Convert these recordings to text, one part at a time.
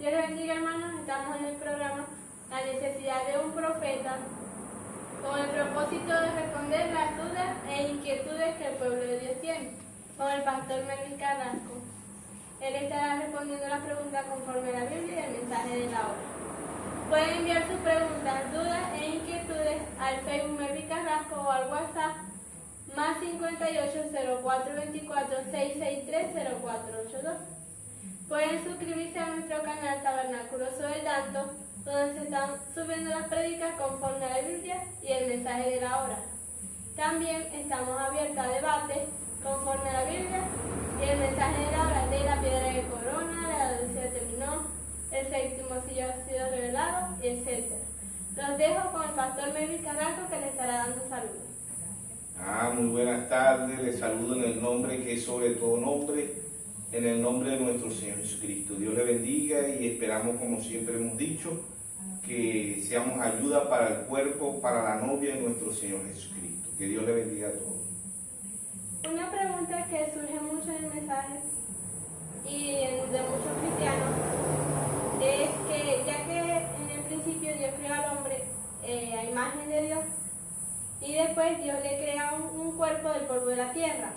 Dios les bendiga, hermanos. Estamos en el programa La necesidad de un profeta, con el propósito de responder las dudas e inquietudes que el pueblo de Dios tiene, con el pastor Melvin Carrasco. Él estará respondiendo las preguntas conforme a la Biblia y el mensaje de la hora. Pueden enviar sus preguntas, dudas e inquietudes al Facebook Melvin Carrasco o al WhatsApp más 58 0424 663 0482. Pueden suscribirse a nuestro canal Tabernáculo del Danto, donde se están subiendo las prédicas conforme a la Biblia y el mensaje de la hora. También estamos abiertos a debate conforme a la Biblia y el mensaje de la hora de la piedra de corona, la adolescencia terminó, el séptimo sello ha sido revelado, etc. Los dejo con el pastor Melvin Carrasco, que les estará dando saludos. Muy buenas tardes, les saludo en el nombre que es sobre todo nombre, en el nombre de nuestro Señor Jesucristo. Dios le bendiga y esperamos, como siempre hemos dicho, que seamos ayuda para el cuerpo, para la novia de nuestro Señor Jesucristo. Que Dios le bendiga a todos. Una pregunta que surge mucho en el mensaje y de muchos cristianos es que, ya que en el principio Dios creó al hombre a imagen de Dios, y después Dios le crea un cuerpo del polvo de la tierra,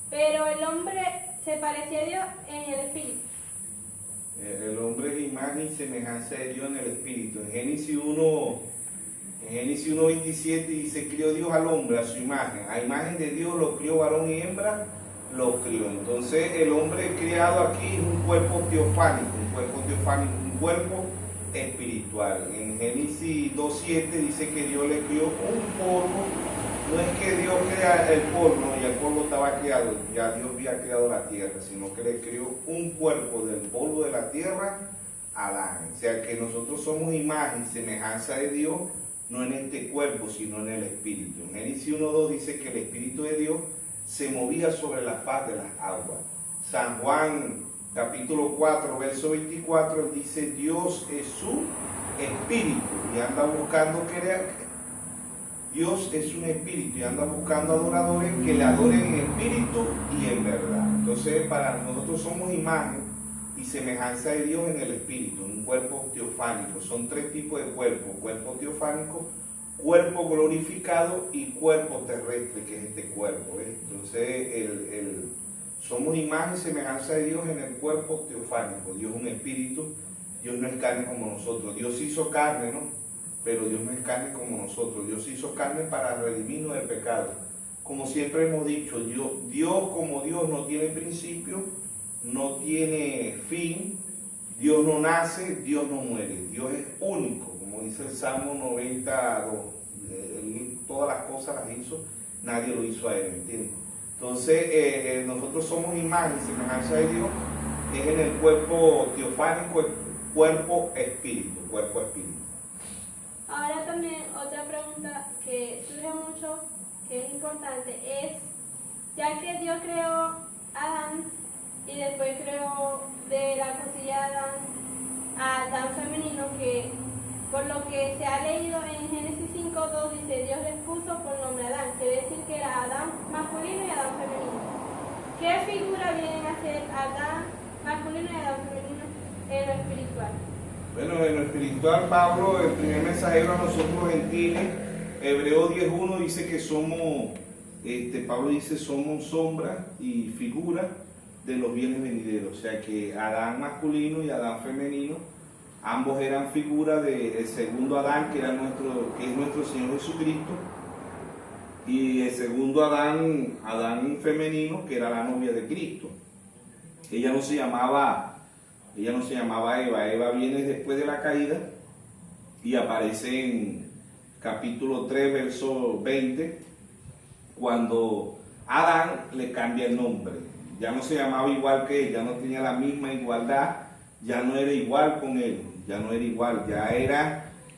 pero el hombre se parecía a Dios en el espíritu. El hombre es imagen y semejanza de Dios en el espíritu. En Génesis 1:27 dice: crió Dios al hombre a su imagen. A imagen de Dios lo crió, varón y hembra lo crió. Entonces el hombre creado aquí es un cuerpo teofánico, un cuerpo espiritual. En Génesis 2:7 dice que Dios le crió un polvo. No es que Dios crea el polvo, y el polvo estaba creado, ya Dios había creado la tierra, sino que le creó un cuerpo del polvo de la tierra a Adán. O sea que nosotros somos imagen y semejanza de Dios, no en este cuerpo, sino en el espíritu. En Génesis 1:2 dice que el espíritu de Dios se movía sobre la faz de las aguas. San Juan capítulo 4, verso 24, él dice: Dios es su espíritu y anda buscando Dios es un espíritu y anda buscando adoradores que le adoren en espíritu y en verdad. Entonces, para nosotros somos imagen y semejanza de Dios en el espíritu, un cuerpo teofánico. Son tres tipos de cuerpo: cuerpo teofánico, cuerpo glorificado y cuerpo terrestre, que es este cuerpo. Entonces, somos imagen y semejanza de Dios en el cuerpo teofánico. Dios es un espíritu, Dios no es carne como nosotros. Dios hizo carne, ¿no? Pero Dios no es carne como nosotros. Dios hizo carne para redimirnos del pecado. Como siempre hemos dicho, Dios como Dios no tiene principio, no tiene fin. Dios no nace, Dios no muere. Dios es único, como dice el Salmo 92. Todas las cosas las hizo, nadie lo hizo a Él, ¿entiendes? Entonces, nosotros somos imagen y semejanza de Dios, es en el cuerpo teofánico, el cuerpo espíritu. Ahora también otra pregunta que surge mucho, que es importante, es, ya que Dios creó a Adán y después creó de la costilla de Adán a Adán femenino, que por lo que se ha leído en Génesis 5:2 dice: Dios les puso por nombre Adán, quiere decir que era Adán masculino y Adán femenino. ¿Qué figura vienen a ser Adán masculino y Adán femenino en lo espiritual? Bueno, en lo espiritual, Pablo, el primer mensajero a nosotros gentiles, Hebreos 10:1 dice que somos, Pablo dice, somos sombra y figura de los bienes venideros. O sea que Adán masculino y Adán femenino, ambos eran figura del segundo Adán, que es nuestro Señor Jesucristo, y el segundo Adán femenino, que era la novia de Cristo. Ella no se llamaba Eva. Eva viene después de la caída y aparece en capítulo 3, verso 20, cuando Adán le cambia el nombre. Ya no se llamaba igual que él, ya no tenía la misma igualdad, ya no era igual con él,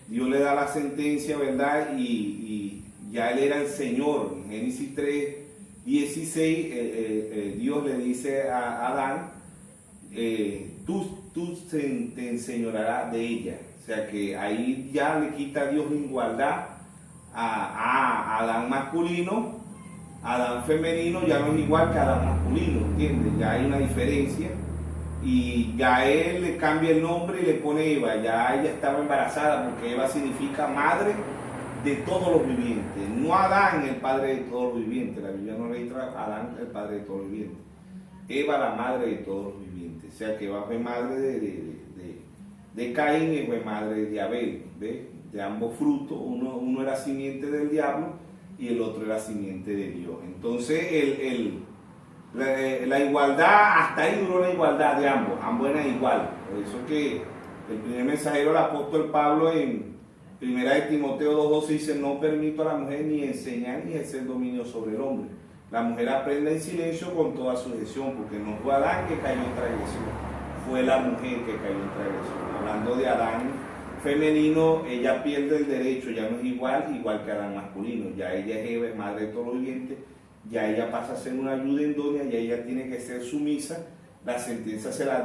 Dios le da la sentencia, ¿verdad? Y ya él era el Señor. En Génesis 3:16, Dios le dice a Adán: tú te enseñorearás de ella. O sea que ahí ya le quita a Dios la igualdad a Adán masculino. Adán femenino ya no es igual que Adán masculino, ¿entiendes? Ya hay una diferencia. y ya él le cambia el nombre y le pone Eva. Ya ella estaba embarazada porque Eva significa madre de todos los vivientes, no Adán el padre de todos los vivientes. La Biblia no registra a Adán el padre de todos los vivientes, Eva la madre de todos los vivientes. O sea que Eva fue madre de Caín y fue madre de Abel, ¿ve? De ambos frutos. Uno era simiente del diablo y el otro era simiente de Dios. Entonces la igualdad, hasta ahí duró la igualdad de ambos eran igual. Por eso que el primer mensajero, el apóstol Pablo, en 1 de Timoteo 2:12 dice: no permito a la mujer ni enseñar ni ejercer dominio sobre el hombre. La mujer aprende en silencio con toda sujeción, porque no fue Adán que cayó en transgresión, fue la mujer que cayó en transgresión. Hablando de Adán femenino, ella pierde el derecho, ya no es igual que Adán masculino. Ya ella es Eva, es madre de todos los vivientes, ya ella pasa a ser una ayuda idónea, ya ella tiene que ser sumisa. La sentencia se la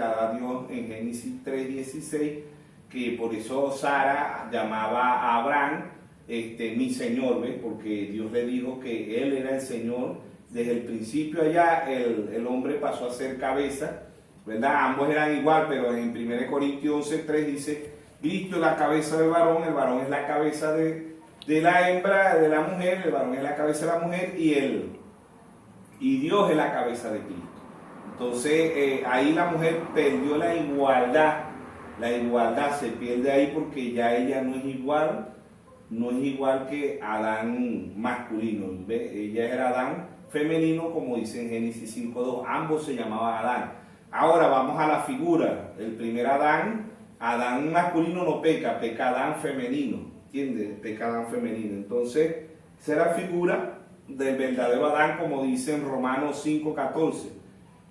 da Dios en Génesis 3:16, que por eso Sara llamaba a Abraham mi Señor, ¿ves? Porque Dios le dijo que Él era el Señor. Desde el principio allá el hombre pasó a ser cabeza, ¿verdad? Ambos eran igual, pero en 1 Corintios 11:3 dice: Cristo es la cabeza del varón, el varón es la cabeza de la hembra, de la mujer, el varón es la cabeza de la mujer y Dios es la cabeza de Cristo. Entonces ahí la mujer perdió la igualdad se pierde ahí, porque ya ella no es igual que Adán masculino, ¿ve? Ella era Adán femenino, como dice en Génesis 5:2, ambos se llamaban Adán. Ahora vamos a la figura. El primer Adán masculino no peca Adán femenino, ¿entiendes? Peca Adán femenino. Entonces, será figura del verdadero Adán, como dice en Romanos 5:14,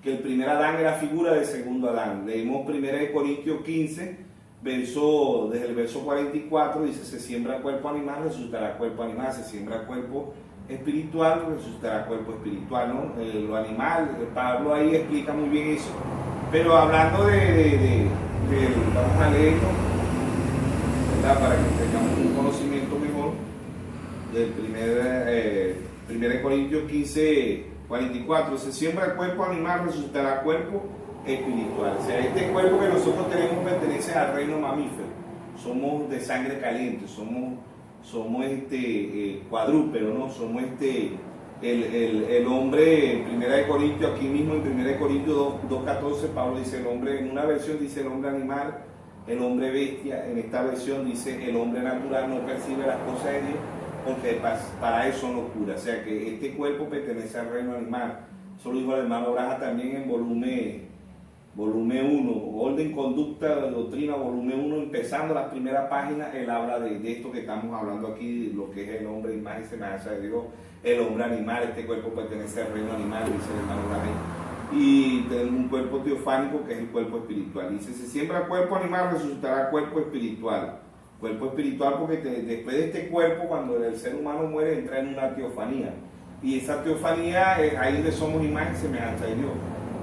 que el primer Adán era figura del segundo Adán. Leímos 1 Corintios 15, desde el verso 44, dice: se siembra cuerpo animal, resucitará cuerpo animal, se siembra cuerpo espiritual, resucitará cuerpo espiritual, ¿no? Lo animal, Pablo ahí explica muy bien eso. Pero hablando vamos a leerlo, ¿verdad? Para que tengamos un conocimiento mejor del 1 Corintios 15:44, se siembra el cuerpo animal, resucitará cuerpo espiritual. O sea, este cuerpo que nosotros tenemos pertenece al reino mamífero. Somos de sangre caliente, somos cuadrúpedos, ¿no? Somos el hombre. En 1 Corintios, aquí mismo en 1 Corintios 2:14, Pablo dice el hombre, en una versión dice el hombre animal, el hombre bestia, en esta versión dice el hombre natural no percibe las cosas de Dios, porque para él son locura. O sea que este cuerpo pertenece al reino animal. Eso lo dijo el hermano Braja también en volumen 1, Orden, Conducta, Doctrina, volumen 1, empezando las primeras páginas. Él habla de esto que estamos hablando aquí, lo que es el hombre, imagen y semejanza de Dios, el hombre animal. Este cuerpo pertenece al reino animal, dice el hermano Braja. Y tenemos un cuerpo teofánico, que es el cuerpo espiritual. Dice: se siembra cuerpo animal, resucitará cuerpo espiritual. Cuerpo espiritual, porque después de este cuerpo, cuando el ser humano muere, entra en una teofanía. Y esa teofanía es ahí donde somos imagen y semejanza de Dios.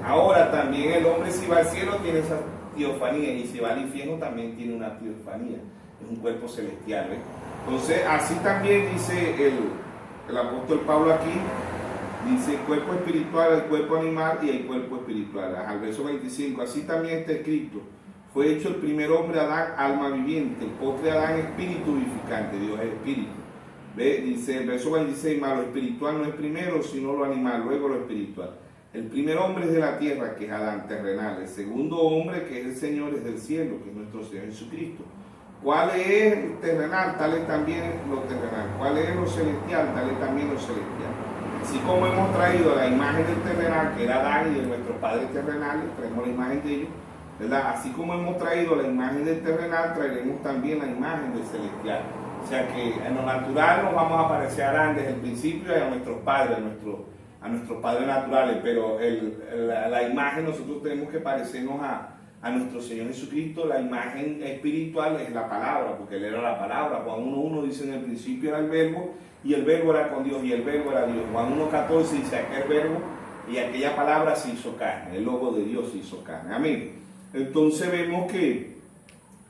Ahora también el hombre, si va al cielo, tiene esa teofanía, y si va al infierno también tiene una teofanía. Es un cuerpo celestial, ¿ves? Entonces, así también dice el apóstol Pablo aquí, dice cuerpo espiritual, el cuerpo animal y el cuerpo espiritual. Al verso 25, así también está escrito: fue hecho el primer hombre Adán, alma viviente, el postre Adán, espíritu vivificante. Dios es espíritu. ¿Ve? Dice el verso 26, más lo espiritual no es primero, sino lo animal, luego lo espiritual. El primer hombre es de la tierra, que es Adán, terrenal. El segundo hombre, que es el Señor, es del cielo, que es nuestro Señor Jesucristo. ¿Cuál es el terrenal? Tal es también lo terrenal. ¿Cuál es lo celestial? Tal es también lo celestial. Así como hemos traído la imagen del terrenal, que era Adán, y de nuestros padres terrenales, traemos la imagen de ellos, ¿verdad? Así como hemos traído la imagen del terrenal, traeremos también la imagen del celestial. O sea que en lo natural nos vamos a parecer a Adán desde el principio y a nuestros padres, a nuestros padres naturales, pero la imagen, nosotros tenemos que parecernos a nuestro Señor Jesucristo. La imagen espiritual es la palabra, porque Él era la palabra. Juan 1:1 dice: en el principio era el verbo, y el verbo era con Dios, y el verbo era Dios. Juan 1:14 dice: aquel verbo y aquella palabra se hizo carne, el logo de Dios se hizo carne. Amén. Entonces vemos que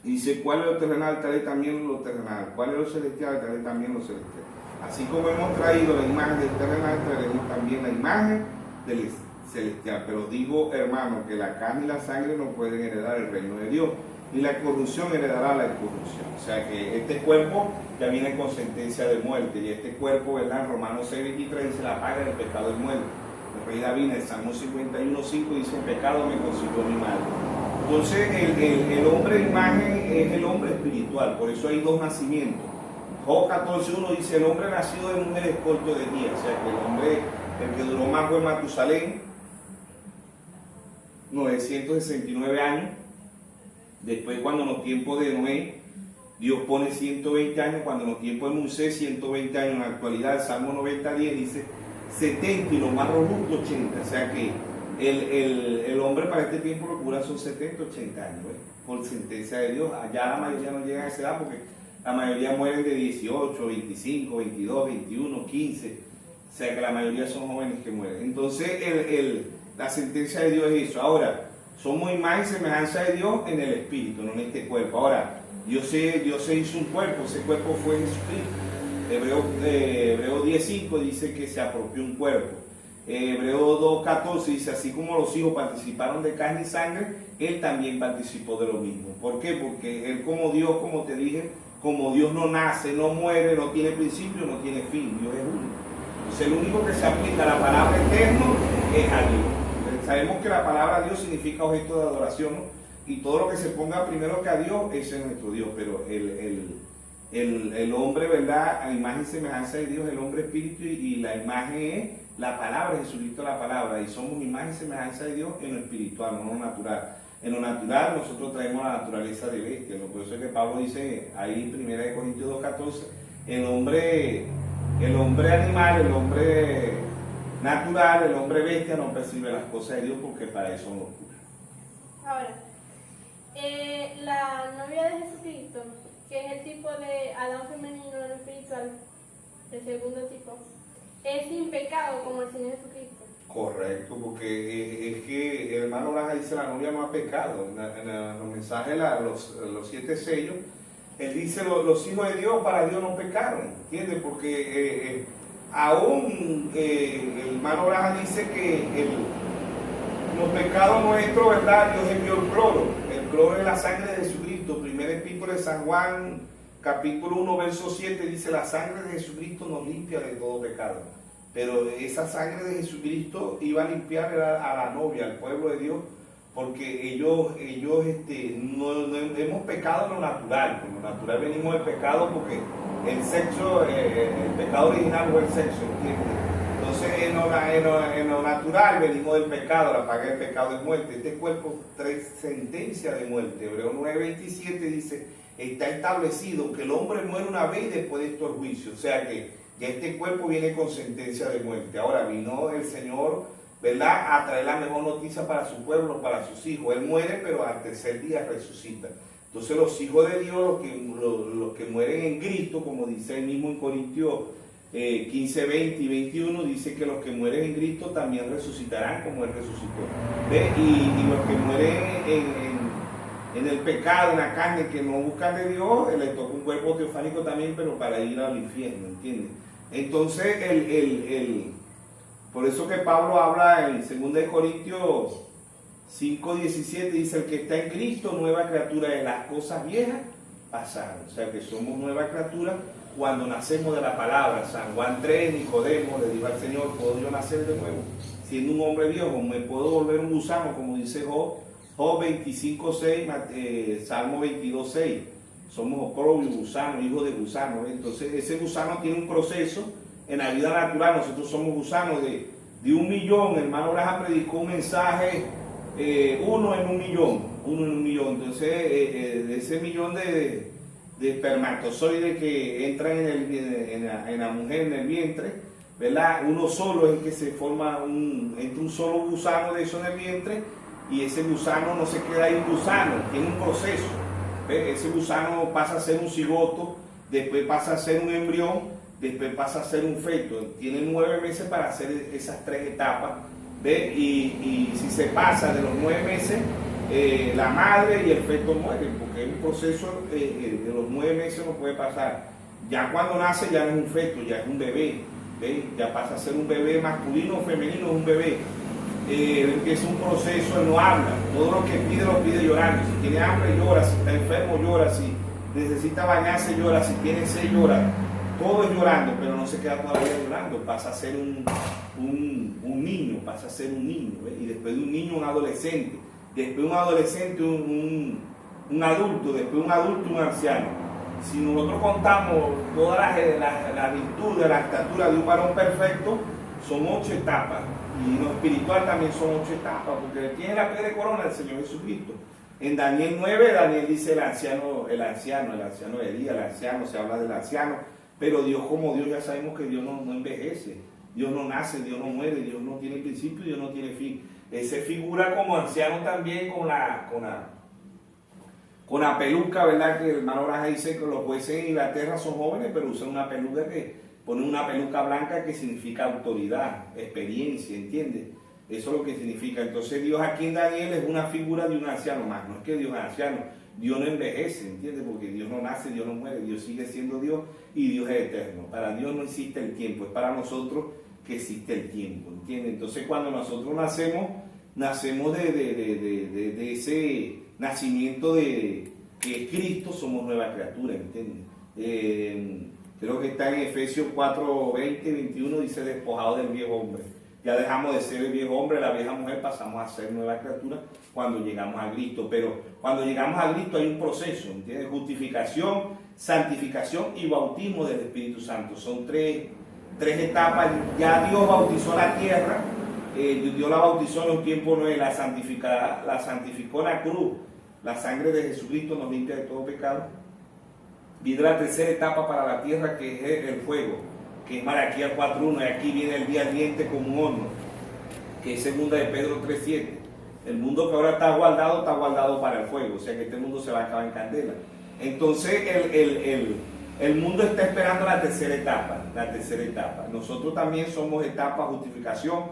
dice: ¿cuál es lo terrenal? Tal es también lo terrenal. ¿Cuál es lo celestial? Tal es también lo celestial. Así como hemos traído la imagen del terrenal, traeremos también la imagen del celestial. Pero digo, hermano, que la carne y la sangre no pueden heredar el reino de Dios, y la corrupción heredará la incorrupción. O sea que este cuerpo ya viene con sentencia de muerte, y este cuerpo, ¿verdad? En Romanos 6:23 dice: la paga del pecado es muerte. El rey David en el Salmo 51:5 dice: el pecado me consiguió mi madre. Entonces el hombre imagen es el hombre espiritual, por eso hay dos nacimientos. Job 14:1 dice: el hombre nacido de mujer es corto de día. O sea que el hombre, el que duró más fue Matusalén, 969 años. Después, cuando en los tiempos de Noé, Dios pone 120 años. Cuando en los tiempos de Moisés, 120 años. En la actualidad, el Salmo 90:10 dice 70, y lo más robusto 80. O sea que el hombre para este tiempo locura son 70, 80 años, por sentencia de Dios. Allá la mayoría no llega a esa edad, porque la mayoría mueren de 18, 25, 22, 21, 15. O sea que la mayoría son jóvenes que mueren. Entonces la sentencia de Dios es eso. Ahora, somos imagen y semejanza de Dios en el espíritu, no en este cuerpo. Ahora, Dios se hizo un cuerpo, ese cuerpo fue Jesucristo. Hebreo 10:5 dice que se apropió un cuerpo. Hebreo 2:14 dice: así como los hijos participaron de carne y sangre, él también participó de lo mismo. ¿Por qué? Porque él, como Dios, como te dije, como Dios no nace, no muere, no tiene principio, no tiene fin. Dios es único. Entonces el único que se aplica a la palabra eterno es a Dios. Sabemos que la palabra Dios significa objeto de adoración, ¿no? Y todo lo que se ponga primero que a Dios, ese es nuestro Dios. Pero el hombre, ¿verdad? A imagen y semejanza de Dios, el hombre espíritu, y la imagen es la palabra, Jesucristo la palabra. Y somos imagen y semejanza de Dios en lo espiritual, no en lo natural. En lo natural nosotros traemos la naturaleza de bestia. Por eso es que Pablo dice ahí en 1 Corintios 2:14, el hombre animal, el hombre natural, el hombre bestia no percibe las cosas de Dios, porque para eso son locura. Ahora, la novia de Jesucristo, que es el tipo de Adán femenino en lo espiritual, el segundo tipo, es sin pecado como el Señor Jesucristo. Correcto, porque es que el hermano Laja dice: la novia no ha pecado. En los mensajes, los 7 sellos, él dice: los hijos de Dios para Dios no pecaron, ¿entiendes? Porque aún el hermano Laja dice que los pecados nuestros, ¿verdad? Dios envió el cloro. El cloro es la sangre de Jesucristo. Primera epístola de San Juan, capítulo 1, verso 7, dice: la sangre de Jesucristo nos limpia de todo pecado. Pero esa sangre de Jesucristo iba a limpiar a la novia, al pueblo de Dios, porque ellos no hemos pecado en lo natural. En lo natural venimos del pecado, porque el sexo, el pecado original fue el sexo, ¿entiendes? Entonces en lo natural venimos del pecado, la paga del pecado es muerte. Este cuerpo trae sentencia de muerte. Hebreo 9:27 dice: está establecido que el hombre muere una vez y después de esto el juicio. O sea que ya este cuerpo viene con sentencia de muerte. Ahora vino el Señor, ¿verdad?, a traer la mejor noticia para su pueblo, para sus hijos. Él muere, pero al tercer día resucita. Entonces los hijos de Dios, los que mueren en Cristo, como dice el mismo en Corintios 15, 20 y 21, dice que los que mueren en Cristo también resucitarán como Él resucitó. ¿Ve? Y los que mueren en el pecado, en la carne, que no buscan de Dios, les toca un cuerpo teofánico también, pero para ir al infierno, ¿entiendes? Entonces, por eso que Pablo habla en 2 Corintios 5:17, dice: el que está en Cristo, nueva criatura es, las cosas viejas pasaron. O sea que somos nueva criatura cuando nacemos de la palabra. San Juan 3, Nicodemo le dijo al Señor: ¿puedo yo nacer de nuevo? Siendo un hombre viejo, ¿me puedo volver un gusano? Como dice Job 25:6, Salmo 22:6. Somos oprobio, gusano, hijos de gusano. Entonces ese gusano tiene un proceso en la vida natural. Nosotros somos gusanos de 1 millón. El hermano Braja predicó un mensaje, 1 en 1 millón. Entonces de ese millón de espermatozoides que entran en la mujer, en el vientre, ¿verdad? Uno solo es el que se forma, entra un solo gusano de eso en el vientre, y ese gusano no se queda ahí un gusano, tiene un proceso. ¿Ves? Ese gusano pasa a ser un cigoto, después pasa a ser un embrión, después pasa a ser un feto. Tiene 9 meses para hacer esas 3 etapas. ¿Ves? Y si se pasa de los 9 meses, la madre y el feto mueren, porque es un proceso de los 9 meses no puede pasar. Ya cuando nace ya no es un feto, ya es un bebé. ¿Ves? Ya pasa a ser un bebé masculino o femenino, es un bebé. empieza un proceso, él no habla, todo lo que pide lo pide llorando, si tiene hambre llora, si está enfermo llora, si necesita bañarse llora, si tiene sed llora, todo es llorando, pero no se queda toda la vida llorando, pasa a ser un niño, pasa a ser un niño, ¿ves? Y después de un niño un adolescente, después de un adolescente un adulto, después de un adulto un anciano. Si nosotros contamos todas las virtudes, la estatura de un varón perfecto, son 8 etapas. Y en lo espiritual también son 8 etapas, porque tiene la piedra de corona el Señor Jesucristo. En Daniel 9, Daniel dice el anciano de Elías, el anciano, se habla del anciano, pero Dios como Dios ya sabemos que Dios no envejece, Dios no nace, Dios no muere, Dios no tiene principio, Dios no tiene fin. Él se figura como anciano también con la peluca, ¿verdad? Que el hermano Braja dice que los jueces en Inglaterra son jóvenes, pero usan una peluca ponen una peluca blanca que significa autoridad, experiencia, ¿entiendes? Eso es lo que significa. Entonces Dios aquí en Daniel es una figura de un anciano más. No es que Dios es anciano, Dios no envejece, ¿entiendes? Porque Dios no nace, Dios no muere, Dios sigue siendo Dios y Dios es eterno. Para Dios no existe el tiempo, es para nosotros que existe el tiempo, ¿entiendes? Entonces cuando nosotros nacemos de ese nacimiento que es Cristo, somos nueva criatura, ¿entiendes? Creo que está en Efesios 4, 20, 21, dice despojado del viejo hombre. Ya dejamos de ser el viejo hombre, la vieja mujer, pasamos a ser nueva criatura cuando llegamos a Cristo. Pero cuando llegamos a Cristo hay un proceso, ¿entiendes? Justificación, santificación y bautismo del Espíritu Santo. Son tres etapas. Ya Dios bautizó la tierra, Dios la bautizó en un tiempo nuevo, la santificó en la cruz. La sangre de Jesucristo nos limpia de todo pecado. Viene la tercera etapa para la tierra, que es el fuego, que es Malaquías 4.1, y aquí viene el día ardiente como un horno, que es segunda de Pedro 3.7. El mundo que ahora está guardado para el fuego, o sea que este mundo se va a acabar en candela. Entonces el mundo está esperando la tercera etapa. Nosotros también somos etapa justificación,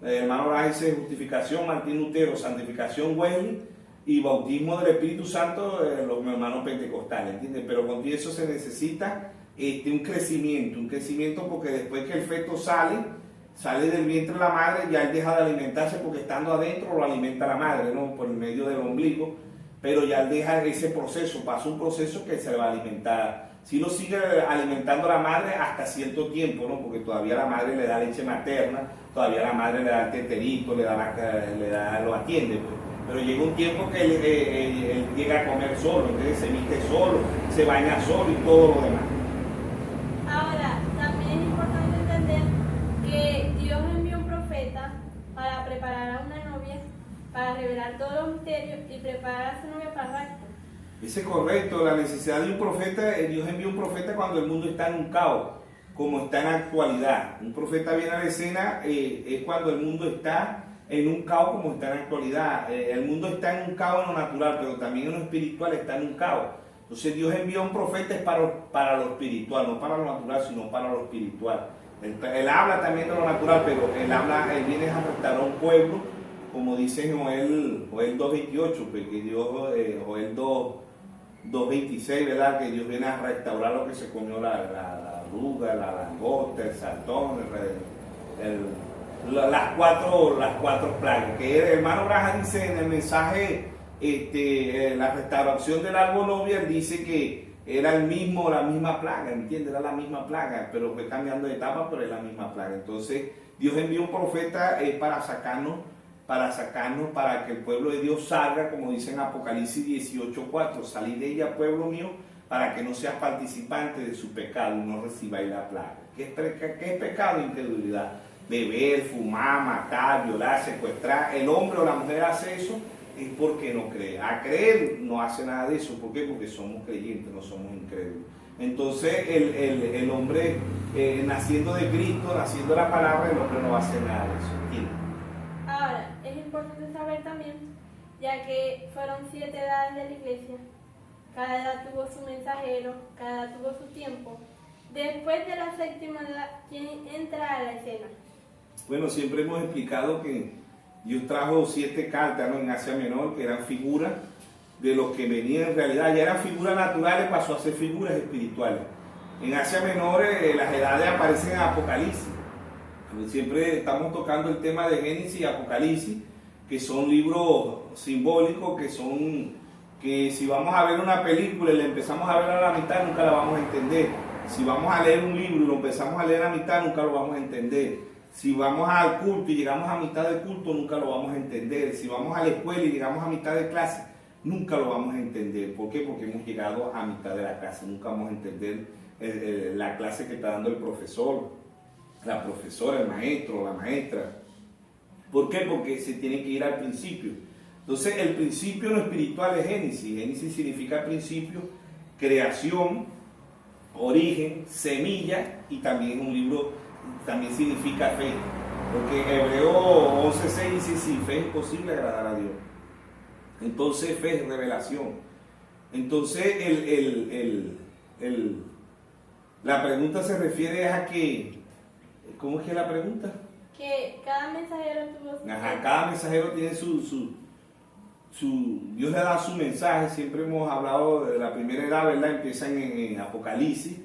hermano Braja dice justificación, Martín Lutero, santificación, Wesley, y bautismo del Espíritu Santo, los hermanos pentecostales, ¿entiendes? Pero con eso se necesita un crecimiento, porque después que el feto sale del vientre de la madre, ya él deja de alimentarse, porque estando adentro lo alimenta la madre, ¿no? Por el medio del ombligo, pero ya él deja ese proceso, pasa un proceso que se le va a alimentar. Si lo sigue alimentando la madre hasta cierto tiempo, ¿no? Porque todavía la madre le da leche materna, todavía la madre le da el teterito, lo atiende, pues. Pero llega un tiempo que él llega a comer solo, entonces se viste solo, se baña solo y todo lo demás. Ahora, también es importante entender que Dios envió un profeta para preparar a una novia, para revelar todos los misterios y preparar a su novia para el rapto. Ese es correcto, la necesidad de un profeta, Dios envió un profeta cuando el mundo está en un caos, como está en la actualidad. Un profeta viene a la escena es cuando el mundo está en un caos como está en la actualidad. El mundo está en un caos en lo natural, pero también en lo espiritual está en un caos. Entonces Dios envió a un profeta para lo espiritual, no para lo natural, sino para lo espiritual. Él habla también de lo natural, pero él viene a restaurar un pueblo, como dice Joel 2.28, porque Dios, Joel 2.26, ¿verdad? Que Dios viene a restaurar lo que se comió la oruga, la langosta, el saltón, las cuatro plagas, que el hermano Braja dice en el mensaje, la restauración del árbol novia, él dice que era la misma plaga, ¿entiendes? Era la misma plaga, pero fue cambiando de etapa, pero es la misma plaga. Entonces Dios envió un profeta para sacarnos, para que el pueblo de Dios salga, como dice en Apocalipsis 18.4, salid de ella, pueblo mío, para que no seas participante de su pecado y no recibáis la plaga. ¿Qué es pecado? Incredulidad. Beber, fumar, matar, violar, secuestrar. El hombre o la mujer hace eso es porque no cree. A creer no hace nada de eso. ¿Por qué? Porque somos creyentes, no somos incrédulos. Entonces el hombre, naciendo de Cristo, naciendo de la palabra, el hombre no va a hacer nada de eso. ¿Entiendes? Ahora, es importante saber también, ya que fueron 7 edades de la iglesia, cada edad tuvo su mensajero, cada edad tuvo su tiempo. Después de la séptima edad, ¿quién entra a la escena? Bueno, siempre hemos explicado que Dios trajo 7 cartas, ¿no? En Asia Menor, que eran figuras de lo que venía en realidad. Ya eran figuras naturales, pasó a ser figuras espirituales. En Asia Menor las edades aparecen en Apocalipsis. Siempre estamos tocando el tema de Génesis y Apocalipsis, que son libros simbólicos, que si vamos a ver una película y la empezamos a ver a la mitad, nunca la vamos a entender. Si vamos a leer un libro y lo empezamos a leer a mitad, nunca lo vamos a entender. Si vamos al culto y llegamos a mitad del culto, nunca lo vamos a entender. Si vamos a la escuela y llegamos a mitad de clase, nunca lo vamos a entender. ¿Por qué? Porque hemos llegado a mitad de la clase. Nunca vamos a entender la clase que está dando el profesor, la profesora, el maestro, la maestra. ¿Por qué? Porque se tiene que ir al principio. Entonces, el principio no espiritual es Génesis. Génesis significa principio, creación, origen, semilla, y también un libro, también significa fe. Porque Hebreo 11:6 dice, sin fe es imposible agradar a Dios. Entonces, fe es revelación. Entonces, la pregunta se refiere a que, ¿cómo es que es la pregunta? Que cada mensajero tuvo... Ajá, cada mensajero tiene Dios le da su mensaje. Siempre hemos hablado de la primera edad, ¿verdad? Empieza en Apocalipsis.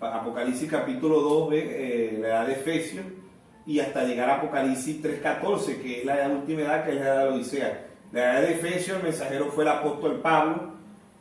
Apocalipsis capítulo 2, la edad de Efesios, y hasta llegar a Apocalipsis 3:14, que es la última edad, que es la edad de la Odisea. La edad de Efesios, el mensajero fue el apóstol Pablo.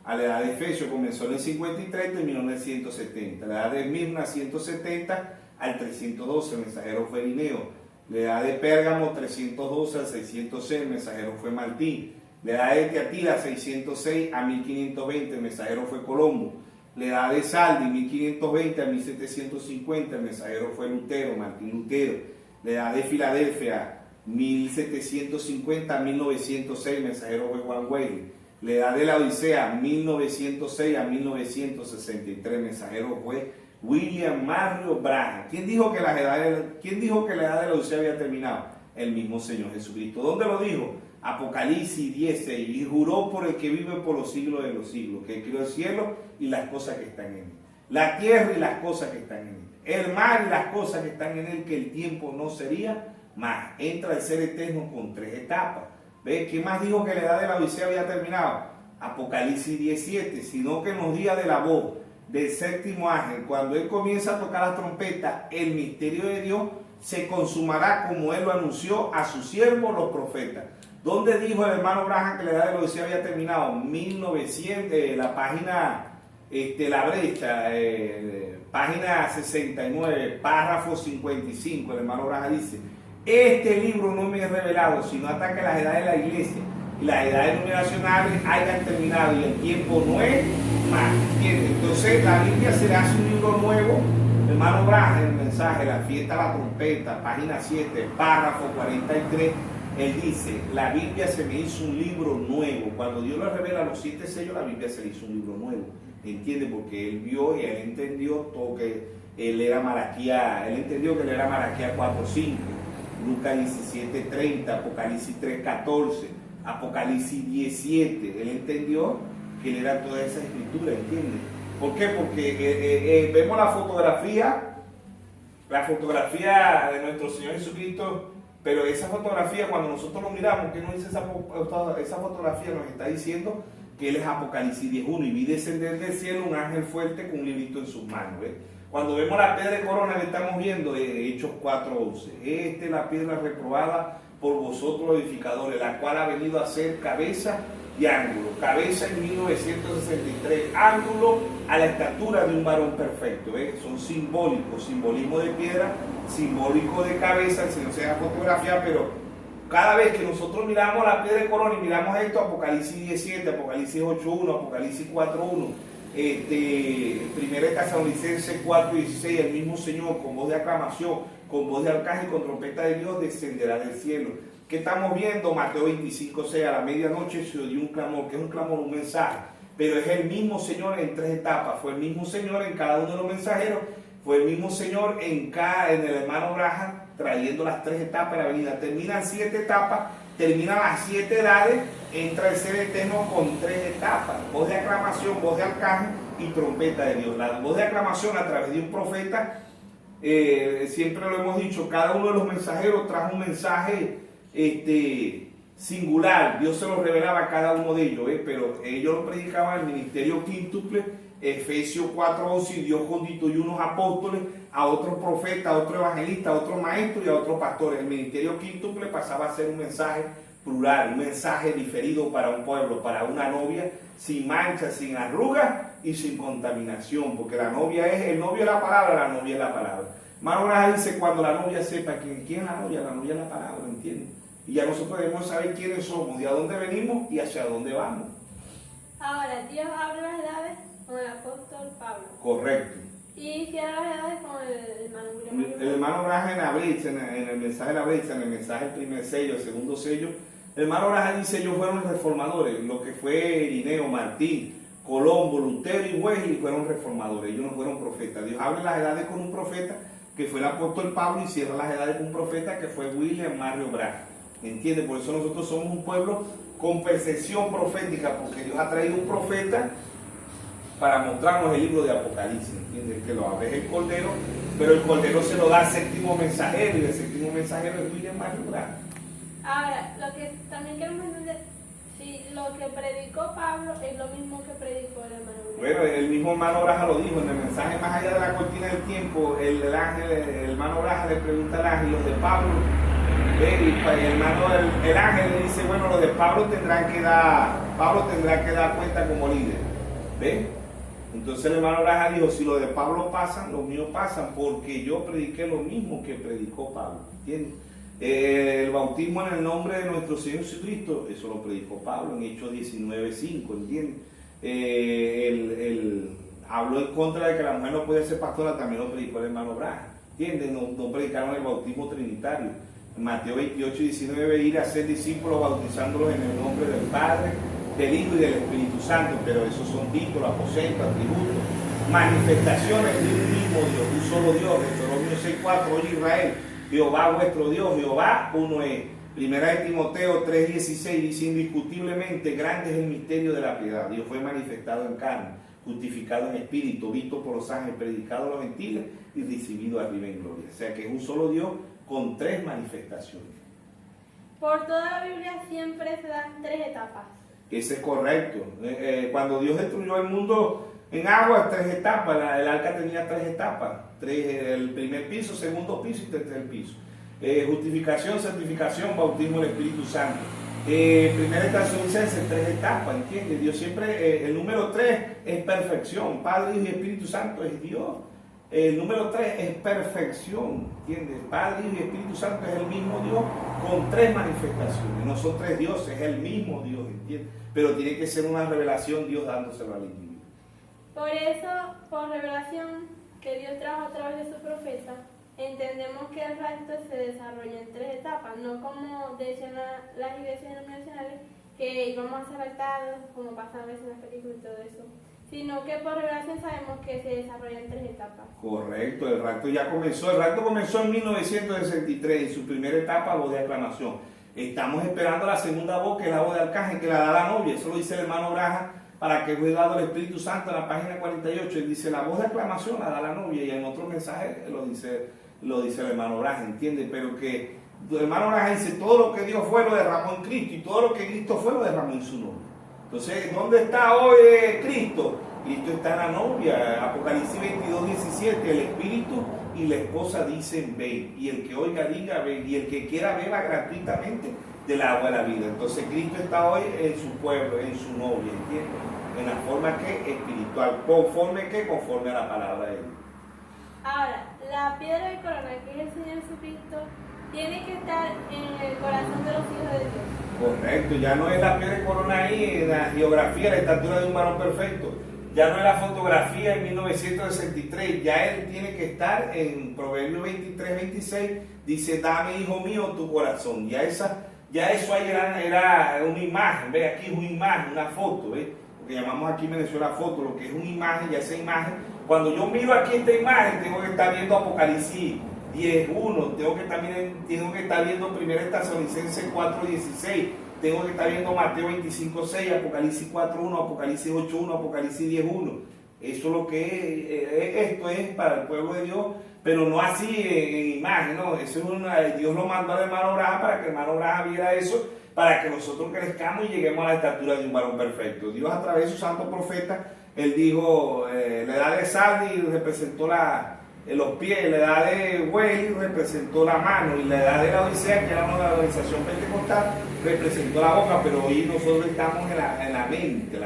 A la edad de Efesios comenzó en el 53 y terminó en el 170. La edad de Mirna, 170 al 312, el mensajero fue Irineo. La edad de Pérgamo, 312 al 606, el mensajero fue Martín. La edad de Teatira, 606 a 1520, el mensajero fue Colombo. La edad de Saldi, 1520 a 1750, el mensajero fue Lutero, Martín Lutero. La edad de Filadelfia, 1750 a 1906, el mensajero fue Juan Wesley. La edad de la Odisea, 1906 a 1963, el mensajero fue William Mario Branham. ¿Quién dijo que la edad de la Odisea había terminado? El mismo Señor Jesucristo. ¿Dónde lo dijo? Apocalipsis 16, y juró por el que vive por los siglos de los siglos, que creó el cielo y las cosas que están en él, la tierra y las cosas que están en él, el mar y las cosas que están en él, que el tiempo no sería más. Entra el ser eterno con 3 etapas. ¿Ve? ¿Quién más dijo que la edad de la Odisea había terminado? Apocalipsis 17, sino que en los días de la voz del séptimo ángel, cuando él comienza a tocar la trompeta, el misterio de Dios se consumará como él lo anunció a sus siervos los profetas. ¿Dónde dijo el hermano Branham que la edad de la Odisea había terminado? 1900, la página, la brecha, página 69, párrafo 55, el hermano Branham dice, este libro no me es revelado, sino hasta que las edades de la iglesia y las edades numeracionales hayan terminado y el tiempo no es más. ¿Entiendes? Entonces la Biblia se hace un libro nuevo, hermano Branham, el mensaje, la fiesta de la trompeta, página 7, párrafo 43. Él dice, la Biblia se me hizo un libro nuevo. Cuando Dios le revela los 7 sellos, la Biblia se le hizo un libro nuevo. ¿Entiende? Porque él vio y él entendió todo que él era Malaquías, él entendió que él era Malaquías 4:5, Lucas 17:30, Apocalipsis 3:14, Apocalipsis 17. Él entendió que él era toda esa escritura, ¿entiende? ¿Por qué? Porque vemos la fotografía de nuestro Señor Jesucristo. Pero esa fotografía, cuando nosotros lo miramos, ¿qué nos dice esa fotografía? Nos está diciendo que él es Apocalipsis 10:1, y vi descender del cielo un ángel fuerte con un librito en sus manos. ¿Ves? Cuando vemos la piedra de corona, le estamos viendo Hechos 4:11. Esta es la piedra reprobada por vosotros los edificadores, la cual ha venido a ser cabeza y ángulo. Cabeza en 1963, ángulo a la estatura de un varón perfecto. Son simbólicos, simbolismo de piedra, simbólico de cabeza. El Señor se da fotografía, pero cada vez que nosotros miramos la piedra de corona y miramos esto, Apocalipsis 17, Apocalipsis 8:1, Apocalipsis 4:1, Primera de Tesalonicenses 4:16, el mismo Señor con voz de aclamación, con voz de arcángel y con trompeta de Dios descenderá del cielo. ¿Qué estamos viendo? Mateo 25:6, a la medianoche se oyó un clamor. ¿Qué es un clamor? Un mensaje. Pero es el mismo Señor en 3 etapas. Fue el mismo Señor en cada uno de los mensajeros. Fue el mismo Señor en el hermano Branham, trayendo las 3 etapas de la venida. Terminan 7 etapas, terminan las 7 edades, entra el ser eterno con 3 etapas. Voz de aclamación, voz de arcángel y trompeta de Dios. La voz de aclamación a través de un profeta, siempre lo hemos dicho, cada uno de los mensajeros trajo un mensaje singular. Dios se lo revelaba a cada uno de ellos, pero ellos lo predicaban el ministerio quíntuple Efesios 4:11, y Dios constituyó unos apóstoles, a otros profetas, a otro evangelista, a otro maestro y a otro pastor. El ministerio quíntuple pasaba a ser un mensaje plural, un mensaje diferido para un pueblo, para una novia, sin manchas, sin arrugas y sin contaminación, porque la novia es, el novio es la palabra, la novia es la palabra. Hermano Braja dice, cuando la novia sepa quién es la novia es la palabra, ¿entiendes? Y ya nosotros debemos saber quiénes somos, de a dónde venimos y hacia dónde vamos. Ahora, Dios abre las edades con el apóstol Pablo. Correcto. Y cierra las edades con el hermano William. El hermano Braja en la brecha, en el mensaje de la brecha, en el mensaje del primer sello, el segundo sello, el hermano Braja dice, ellos fueron reformadores, lo que fue Irineo, Martín, Colombo, Lutero y Wesley fueron reformadores, ellos no fueron profetas. Dios abre las edades con un profeta, que fue el apóstol Pablo, y cierra las edades con un profeta, que fue William Mario Braja. ¿Entiendes? Por eso nosotros somos un pueblo con percepción profética, porque Dios ha traído un profeta para mostrarnos el libro de Apocalipsis, ¿entiendes? Que lo abre el Cordero, pero el Cordero se lo da al séptimo mensajero, y el séptimo mensajero es William Mario Braja. Ahora, lo que también queremos entender, si lo que predicó Pablo es lo mismo que predicó el hermano William. Bueno, el mismo hermano Braja lo dijo en el mensaje Más allá de la cortina del tiempo. El hermano Braja le pregunta al ángel, los de Pablo, el ángel le dice, bueno, los de Pablo tendrá que dar cuenta como líder. ¿Ves? Entonces el hermano Braja dijo, si los de Pablo pasan, los míos pasan, porque yo prediqué lo mismo que predicó Pablo. ¿Entiendes? El bautismo en el nombre de nuestro Señor Jesucristo, eso lo predicó Pablo en Hechos 19:5, ¿entiendes? Habló en contra de que la mujer no podía ser pastora, también lo predicó el hermano Braja, ¿entiendes? No predicaron el bautismo trinitario. En Mateo 28:19, ir a ser discípulos bautizándolos en el nombre del Padre, del Hijo y del Espíritu Santo, pero esos son títulos, aposentos, atributos, manifestaciones de un mismo Dios, un solo Dios. Deuteronomio 6:4, oye Israel, Jehová vuestro Dios, Jehová uno es. Primera de Timoteo 3:16 dice, indiscutiblemente grande es el misterio de la piedad. Dios fue manifestado en carne, justificado en espíritu, visto por los ángeles, predicado a los gentiles y recibido arriba en gloria. O sea que es un solo Dios con tres manifestaciones. Por toda la Biblia siempre se dan tres etapas. Ese es correcto. Cuando Dios destruyó el mundo en agua, tres etapas. El arca tenía tres etapas. El primer piso, segundo piso y tercer piso. Justificación, santificación, bautismo del Espíritu Santo. Primera Tesalonicenses, tres etapas, ¿entiendes? Dios siempre, el número 3 es perfección. Padre, Hijo y Espíritu Santo es Dios. El número 3 es perfección, ¿entiendes? Padre, Hijo y Espíritu Santo es el mismo Dios con tres manifestaciones. No son tres dioses, es el mismo Dios, ¿entiendes? Pero tiene que ser una revelación, Dios dándoselo al individuo. Por eso, por revelación que Dios trajo a través de su profeta, entendemos que el rapto se desarrolla en tres etapas, no como decían las iglesias denominacionales, que íbamos a ser raptados, como pasa a veces en las películas y todo eso, sino que por revelación sabemos que se desarrolla en tres etapas. Correcto, el rapto ya comenzó. El rapto comenzó en 1963, en su primera etapa, voz de aclamación. Estamos esperando la segunda voz, que es la voz de arcángel, que la da la novia. Eso lo dice el hermano Braja, para que fue dado el Espíritu Santo en la página 48. Él dice, la voz de aclamación la da la novia, y en otro mensaje lo dice el hermano Braja, ¿entiende? Pero que el hermano Braja dice, todo lo que Dios fue lo derramó en Cristo, y todo lo que Cristo fue lo derramó en su nombre. Entonces, ¿dónde está hoy Cristo? Cristo está en la novia. Apocalipsis 22:17, el Espíritu y la esposa dicen, ven, y el que oiga diga, ven, y el que quiera beba gratuitamente del agua de la vida. Entonces, Cristo está hoy en su pueblo, en su novia, ¿entiendes? En la forma que espiritual, conforme a la palabra de Dios. Ahora, la piedra de corona, que es el Señor Jesucristo, tiene que estar en el corazón de los hijos de Dios. Correcto, ya no es la piedra de corona ahí en la geografía, la estatura de un varón perfecto. Ya no es la fotografía en 1963, ya él tiene que estar en Proverbios 23:26, dice, dame, hijo mío, tu corazón. Ya eso ahí era una imagen, ve, aquí es una imagen, una foto, ve, lo que llamamos aquí en Venezuela foto, lo que es una imagen, ya esa imagen, cuando yo miro aquí esta imagen, tengo que estar viendo Apocalipsis 10:1, tengo que estar viendo 1 Tesalonicenses 4:16, tengo que estar viendo Mateo 25:6, Apocalipsis 4:1, Apocalipsis 8:1, Apocalipsis 10:1. Eso es lo que esto es para el pueblo de Dios, pero no así en imagen, no. Eso es Dios lo mandó al hermano Braja para que el hermano Braja viera eso, para que nosotros crezcamos y lleguemos a la estatura de un varón perfecto. Dios, a través de su santo profeta, Él dijo, la edad de Sardi representó los pies, la edad de Wesley representó la mano, y la edad de la Odisea, que era una organización pentecostal, representó la boca, pero hoy nosotros estamos en la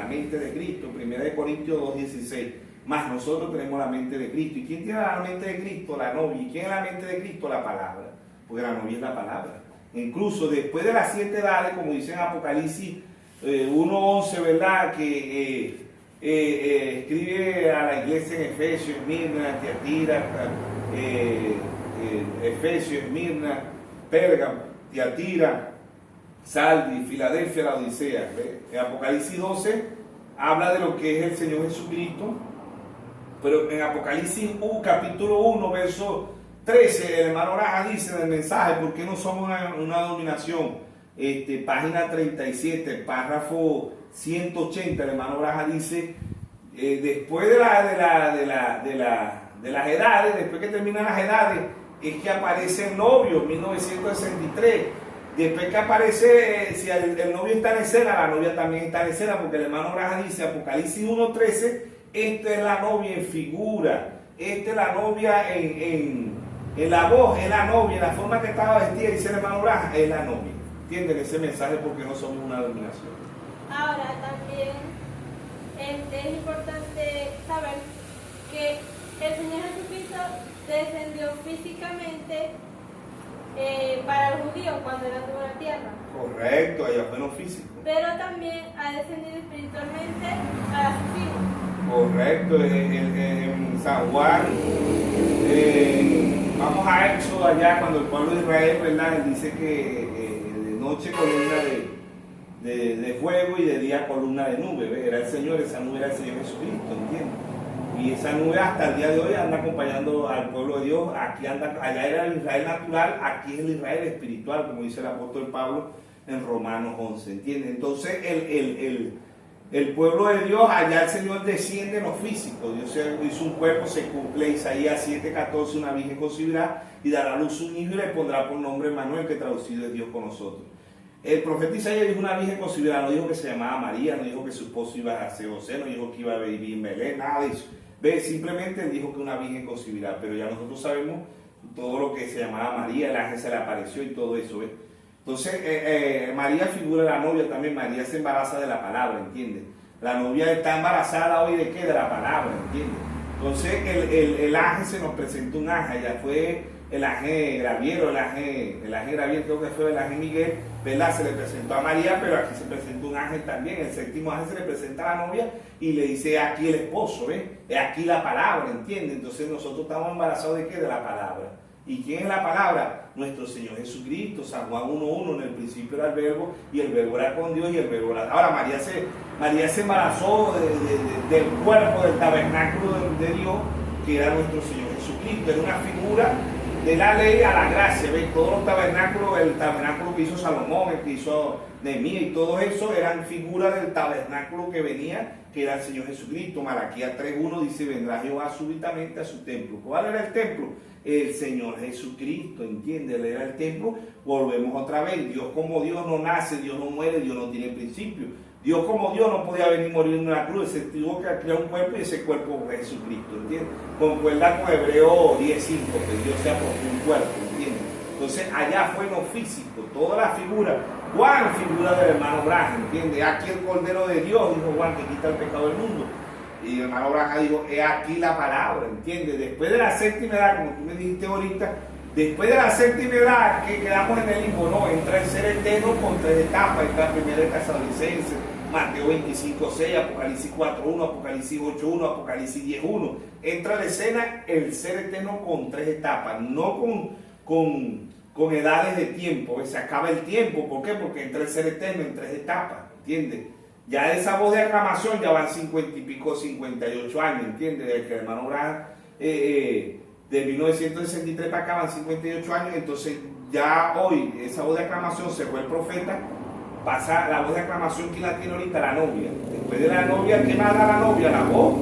mente de Cristo, 1 Corintios 2:16. Más nosotros tenemos la mente de Cristo. ¿Y quién tiene la mente de Cristo? La novia. ¿Y quién es la mente de Cristo? La palabra. Porque la novia es la palabra. Incluso después de las 7 edades, como dice en Apocalipsis 1:11, ¿verdad? Que escribe a la iglesia en Efesios, Esmirna, Tiatira, Efesios, Esmirna, Pérgamo, Tiatira, Sardi, Filadelfia, la Odisea. ¿Ve? En Apocalipsis 12 habla de lo que es el Señor Jesucristo. Pero en Apocalipsis capítulo 1, verso 13, el hermano Raja dice en el mensaje, ¿por qué no somos una dominación? Página 37, párrafo 180, el hermano Raja dice, después de las edades, después que terminan las edades, es que aparece el novio, 1963. Después que aparece, si el novio está en escena, la novia también está en escena, porque el hermano Raja dice, Apocalipsis 1:13, esta es la novia en figura, esta es la novia en la voz, es la novia, en la forma que estaba vestida, dice el hermano Raja, es la novia. ¿Entienden ese mensaje? Porque no somos una dominación. Ahora también es importante saber que el Señor Jesucristo descendió físicamente para el judío cuando era sobre la tierra. Correcto, allá fue no físico. Pero también ha descendido espiritualmente para sus hijos. Correcto, en San Juan, vamos a Éxodo allá, cuando el pueblo de Israel, ¿verdad? Él dice que de noche columna de fuego y de día columna de nube, ¿ves? Era el Señor, esa nube era el Señor Jesucristo, ¿entiendes? Y esa nube hasta el día de hoy anda acompañando al pueblo de Dios. Aquí anda, allá era el Israel natural, aquí es el Israel espiritual, como dice el apóstol Pablo en Romanos 11, ¿entiendes? Entonces el pueblo de Dios, allá el Señor desciende en lo físico. Dios hizo un cuerpo, se cumple Isaías 7:14, una virgen concebirá y dará a luz un hijo y le pondrá por nombre Manuel, que traducido es Dios con nosotros. El profeta Isaías dijo una virgen concebirá, no dijo que se llamaba María, no dijo que su esposo iba a ser José, no dijo que iba a vivir en Belén, nada de eso. Ve, simplemente él dijo que una virgen concebirá, pero ya nosotros sabemos todo lo que se llamaba María, el ángel se le apareció y todo eso, ¿ves? Entonces, María figura la novia también. María se embaraza de la palabra, ¿entiendes? La novia está embarazada hoy de qué? De la palabra, ¿entiendes? Entonces, el ángel se nos presentó un ángel, ya fue el ángel Graviero, el ángel Graviero, creo que fue el ángel Miguel, ¿verdad? Se le presentó a María, pero aquí se presentó un ángel también. El séptimo ángel se le presenta a la novia y le dice, aquí el esposo, ¿ves? Es aquí la palabra, ¿entiendes? Entonces, nosotros estamos embarazados de qué? De la palabra. ¿Y quién es la palabra? Nuestro Señor Jesucristo. San Juan 1:1, en el principio era el verbo, y el verbo era con Dios, y el verbo era... Ahora, María se embarazó del cuerpo, del tabernáculo de Dios, que era nuestro Señor Jesucristo. Era una figura de la ley a la gracia. ¿Ven? Todos los tabernáculos, el tabernáculo que hizo Salomón, el que hizo Nehemías, y todo eso eran figuras del tabernáculo que venía, que era el Señor Jesucristo. Malaquías 3:1 dice, vendrá Jehová súbitamente a su templo. ¿Cuál era el templo? El Señor Jesucristo, ¿entiendes? Él era el templo. Volvemos otra vez. Dios como Dios no nace, Dios no muere, Dios no tiene principio. Dios como Dios no podía venir a morir en una cruz, se tuvo que crear un cuerpo y ese cuerpo fue Jesucristo, ¿entiendes? Concuerda con Hebreo 10:5, que Dios se apropió un cuerpo, ¿entiendes? Entonces allá fue lo físico, toda la figura. Juan, figura del hermano Branham, ¿entiendes? Aquí el Cordero de Dios, dijo Juan, que quita el pecado del mundo. Y el hermano Branham dijo, es aquí la palabra, ¿entiendes? Después de la séptima edad, como tú me dijiste ahorita, después de la séptima edad que quedamos en el limbo, no, entra el ser eterno con 3 etapas. Entra la primera de Tesalonicenses, Mateo 25:6, Apocalipsis 4:1, Apocalipsis 8:1, Apocalipsis 10:1. Entra a la escena el ser eterno con 3 etapas, no con edades de tiempo. Se acaba el tiempo, ¿por qué? Porque entra el ser eterno en 3 etapas, ¿entiendes? Ya esa voz de aclamación ya van 50 y pico, 58 años, ¿entiendes? Desde que el hermano Branham, de 1963 para acá van 58 años, entonces ya hoy esa voz de aclamación se fue el profeta, pasa la voz de aclamación que la tiene ahorita la novia. Después de la novia, ¿qué más da la novia? La voz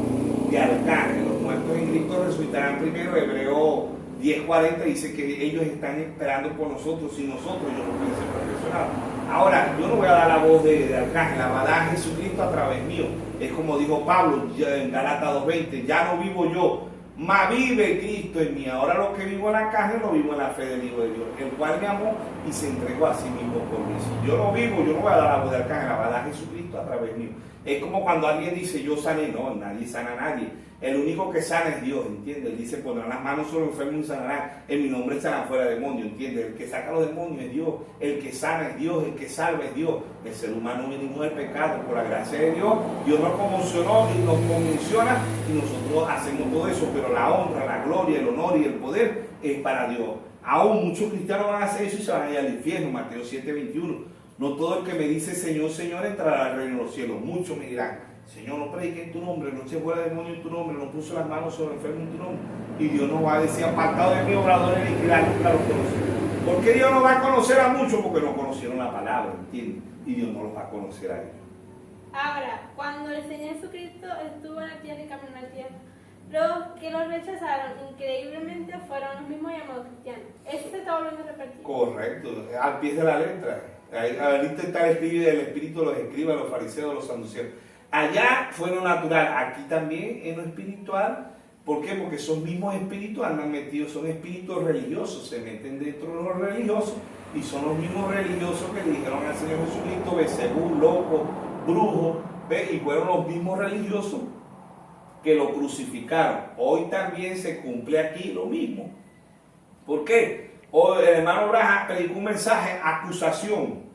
de arcángel. Los muertos en Cristo resucitarán primero, Hebreo 10:40 dice que ellos están esperando por nosotros y nosotros ellos no pueden ser perfeccionados. Ahora, yo no voy a dar la voz de Arcángel, la va a dar Jesucristo a través mío. Es como dijo Pablo en Gálatas 2:20, ya no vivo yo, mas vive Cristo en mí. Ahora lo que vivo en la carne lo vivo en la fe del Hijo de Dios, el cual me amó y se entregó a sí mismo por mí. Si yo lo vivo, yo no voy a dar la voz de Arcángel, la va a dar Jesucristo a través mío. Es como cuando alguien dice yo sané, no, nadie sana a nadie. El único que sana es Dios, ¿entiendes? Él dice, pondrán las manos sobre los enfermos y sanarán. En mi nombre estarán fuera demonios, ¿entiendes? El que saca los demonios es Dios. El que sana es Dios, el que salva es Dios. El ser humano venimos del pecado. Por la gracia de Dios, Dios nos conmocionó y nos conmenciona y nosotros hacemos todo eso. Pero la honra, la gloria, el honor y el poder es para Dios. Aún muchos cristianos van a hacer eso y se van a ir al infierno. Mateo 7:21. No todo el que me dice Señor, Señor entrará al reino de los cielos. Muchos me dirán, Señor, no prediqué en tu nombre, no eché fuera demonio en tu nombre, no puso las manos sobre el enfermo en tu nombre. Y Dios nos va a decir, apartado de mí, obrador de iniquidad, nunca los conocí. ¿Por qué Dios no va a conocer a muchos? Porque no conocieron la palabra, ¿entiendes? Y Dios no los va a conocer a ellos. Ahora, cuando el Señor Jesucristo estuvo en la tierra y caminó en la tierra, los que lo rechazaron increíblemente fueron los mismos llamados cristianos. Eso se está volviendo a repetir. Correcto, al pie de la letra. Ahorita está el espíritu de los escribas, los fariseos, los saduceos. Allá fue lo natural, aquí también en lo espiritual. ¿Por qué? Porque esos mismos espíritus andan metidos, son espíritus religiosos, se meten dentro de los religiosos y son los mismos religiosos que le dijeron al Señor Jesucristo, Beelzebú, loco, brujo, ¿ve? Y fueron los mismos religiosos que lo crucificaron. Hoy también se cumple aquí lo mismo. ¿Por qué? Hoy el hermano Branham predicó un mensaje, acusación.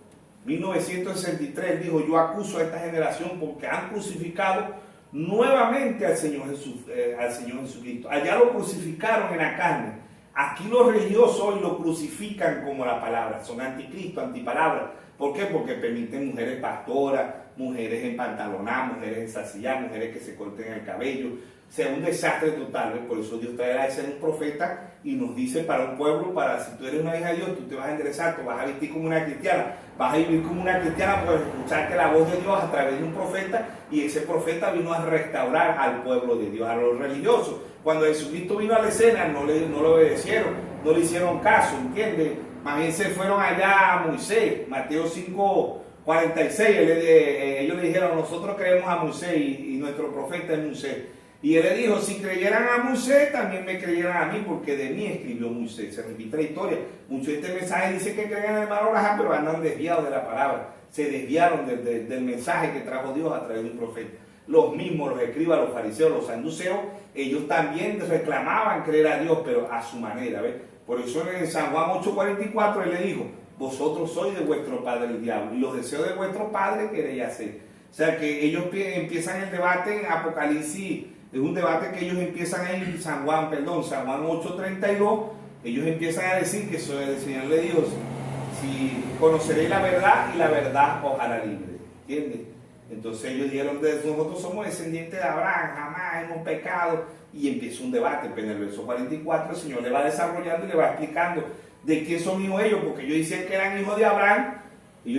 1963 dijo, yo acuso a esta generación porque han crucificado nuevamente al Señor Jesucristo. Allá lo crucificaron en la carne. Aquí los religiosos hoy lo crucifican como la palabra. Son anticristo, antipalabra. ¿Por qué? Porque permiten mujeres pastoras, mujeres empantalonadas, mujeres ensacilladas, mujeres que se corten el cabello. O sea, un desastre total, ¿ves? Por eso Dios traerá de ser un profeta y nos dice para un pueblo, para si tú eres una hija de Dios, tú te vas a enderezar, tú vas a vestir como una cristiana, vas a vivir como una cristiana por escuchar que la voz de Dios a través de un profeta, y ese profeta vino a restaurar al pueblo de Dios, a los religiosos. Cuando Jesucristo vino a la escena, no lo obedecieron, no le hicieron caso, ¿entiendes? Más bien se fueron allá a Moisés, Mateo 5:46, ellos le dijeron, nosotros creemos a Moisés y nuestro profeta es Moisés. Y él le dijo, si creyeran a Moisés, también me creyeran a mí, porque de mí escribió Moisés. Se repite la historia. Muchos de este mensaje dice que creen en el hermano Branham, pero andan desviados de la palabra. Se desviaron del mensaje que trajo Dios a través de un profeta. Los mismos, los escribas, los fariseos, los saduceos, ellos también reclamaban creer a Dios, pero a su manera, ¿ves? Por eso en San Juan 8:44 él le dijo, vosotros sois de vuestro padre el diablo, y los deseos de vuestro padre queréis hacer. O sea que ellos empiezan el debate en Apocalipsis. Es un debate que ellos empiezan ahí en San Juan 8:32, ellos empiezan a decir que el Señor le dijo, si conoceréis la verdad y la verdad os hará libre, ¿entiendes? Entonces ellos dijeron, nosotros somos descendientes de Abraham, jamás hemos pecado, y empieza un debate, pero en el verso 44 el Señor le va desarrollando y le va explicando de quién son hijos ellos, porque ellos decían que eran hijos de Abraham, y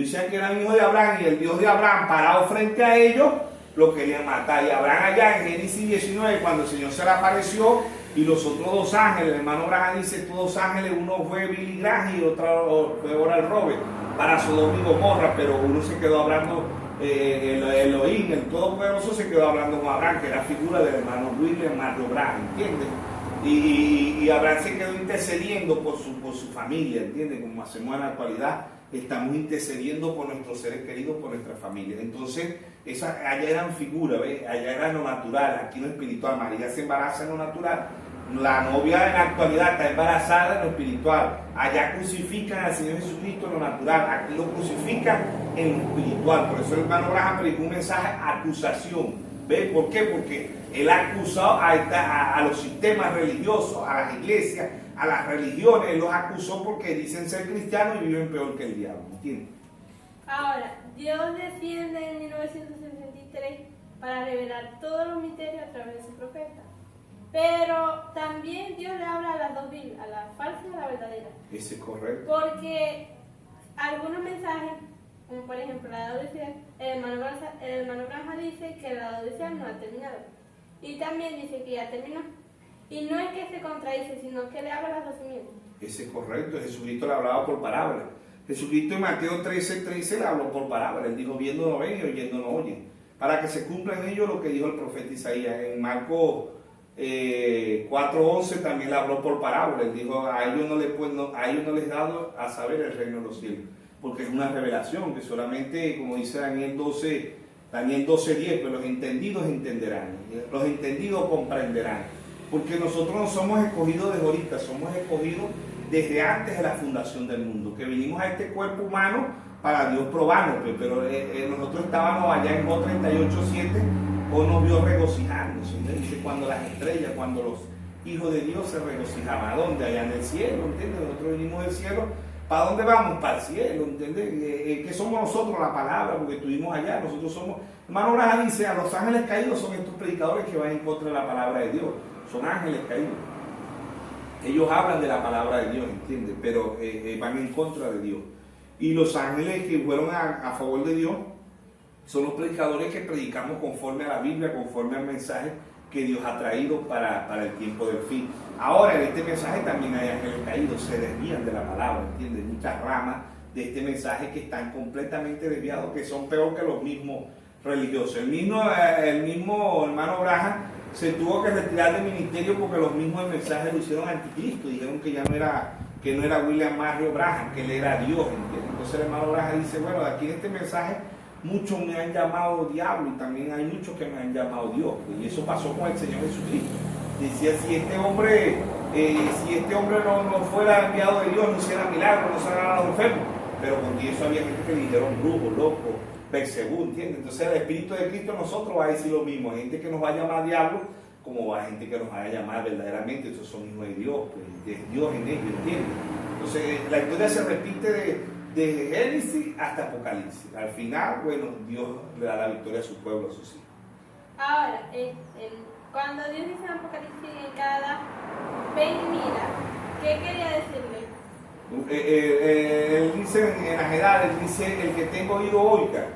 el Dios de Abraham parado frente a ellos, lo querían matar. Y Abraham allá en Génesis 19, cuando el Señor se le apareció, y los otros dos ángeles, el hermano Branham dice, estos dos ángeles, uno fue Billy Graham y otro fue Oral Roberts, para Sodoma y Gomorra, pero uno se quedó hablando, el Elohim, el Todopoderoso, se quedó hablando con Abraham, que era figura del hermano William Mario Branham, ¿entiendes? Y Abraham se quedó intercediendo por su familia, ¿entiendes? Como hacemos en la actualidad, estamos intercediendo por nuestros seres queridos, por nuestra familia. Entonces, allá eran figuras, ¿ves? Allá era lo natural, aquí lo espiritual. María se embaraza en lo natural, la novia en la actualidad está embarazada en lo espiritual. Allá crucifican al Señor Jesucristo en lo natural, aquí lo crucifican en lo espiritual. Por eso el hermano Branham predicó un mensaje de acusación. ¿Ves? ¿Por qué? Porque él ha acusado a los sistemas religiosos, a las iglesias, a las religiones, él los acusó porque dicen ser cristianos y viven peor que el diablo, ¿entiendes? Ahora, Dios desciende en 1963 para revelar todos los misterios a través de su profeta. Pero también Dios le habla a las dos Biblias, a la falsa y a la verdadera. Ese es correcto. Porque algunos mensajes, como por ejemplo la de Odisea, el hermano Branham dice que la Odisea no ha terminado. Y también dice que ya terminó. Y no es que se contradice, sino que le habla el razonamiento. Ese es correcto, Jesucristo le hablaba por parábola. Jesucristo en Mateo 13:13 le habló por parábola. Él dijo, viendo no ven y oyendo no oyen. Para que se cumpla en ello lo que dijo el profeta Isaías. En Marcos 4:11 también le habló por parábola. Él dijo, a ellos no les he dado a saber el reino de los cielos. Porque es una revelación que solamente, como dice Daniel 12:10, pues los entendidos entenderán. Los entendidos comprenderán. Porque nosotros no somos escogidos desde ahorita, somos escogidos desde antes de la fundación del mundo, que vinimos a este cuerpo humano para Dios probarnos, pero nosotros estábamos allá en Job 38:7, o nos vio regocijándose, dice, cuando las estrellas, cuando los hijos de Dios se regocijaban, ¿a dónde? Allá en el cielo, ¿entiendes? Nosotros vinimos del cielo, ¿para dónde vamos? Para el cielo, ¿entiendes? ¿Qué somos nosotros? La palabra, porque estuvimos allá, nosotros somos, hermano Braja dice, a los ángeles caídos son estos predicadores que van en contra de la palabra de Dios. Son ángeles caídos. Ellos hablan de la palabra de Dios, ¿entiendes? Pero van en contra de Dios. Y los ángeles que fueron a favor de Dios son los predicadores que predicamos conforme a la Biblia, conforme al mensaje que Dios ha traído para el tiempo del fin. Ahora, en este mensaje también hay ángeles caídos, se desvían de la palabra, ¿entiendes? Muchas ramas de este mensaje que están completamente desviados, que son peor que los mismos religiosos. El mismo hermano Braja se tuvo que retirar del ministerio porque los mismos mensajes lo hicieron anticristo, dijeron que ya no era William Mario Branham, que él era Dios, ¿entiendes? Entonces el hermano Branham dice, bueno, aquí en este mensaje muchos me han llamado diablo y también hay muchos que me han llamado Dios, y eso pasó con el Señor Jesucristo. Decía, si este hombre no fuera enviado de Dios, no hiciera milagros, no sanara a los enfermos, pero con eso había gente que le dijeron brujo, loco, Beelzebú, ¿entiendes? Entonces el Espíritu de Cristo a nosotros va a decir lo mismo. Hay gente que nos va a llamar diablo, como hay gente que nos va a llamar verdaderamente, estos son hijos de Dios, pues, de Dios en ellos, ¿entiendes? Entonces la historia se repite de Génesis hasta Apocalipsis. Al final, bueno, Dios le da la victoria a su pueblo, a sus hijos. Ahora, cuando Dios dice en Apocalipsis en cada ven y mira, ¿qué quería decirle? Él dice en las edades, dice, el que tenga oído oiga,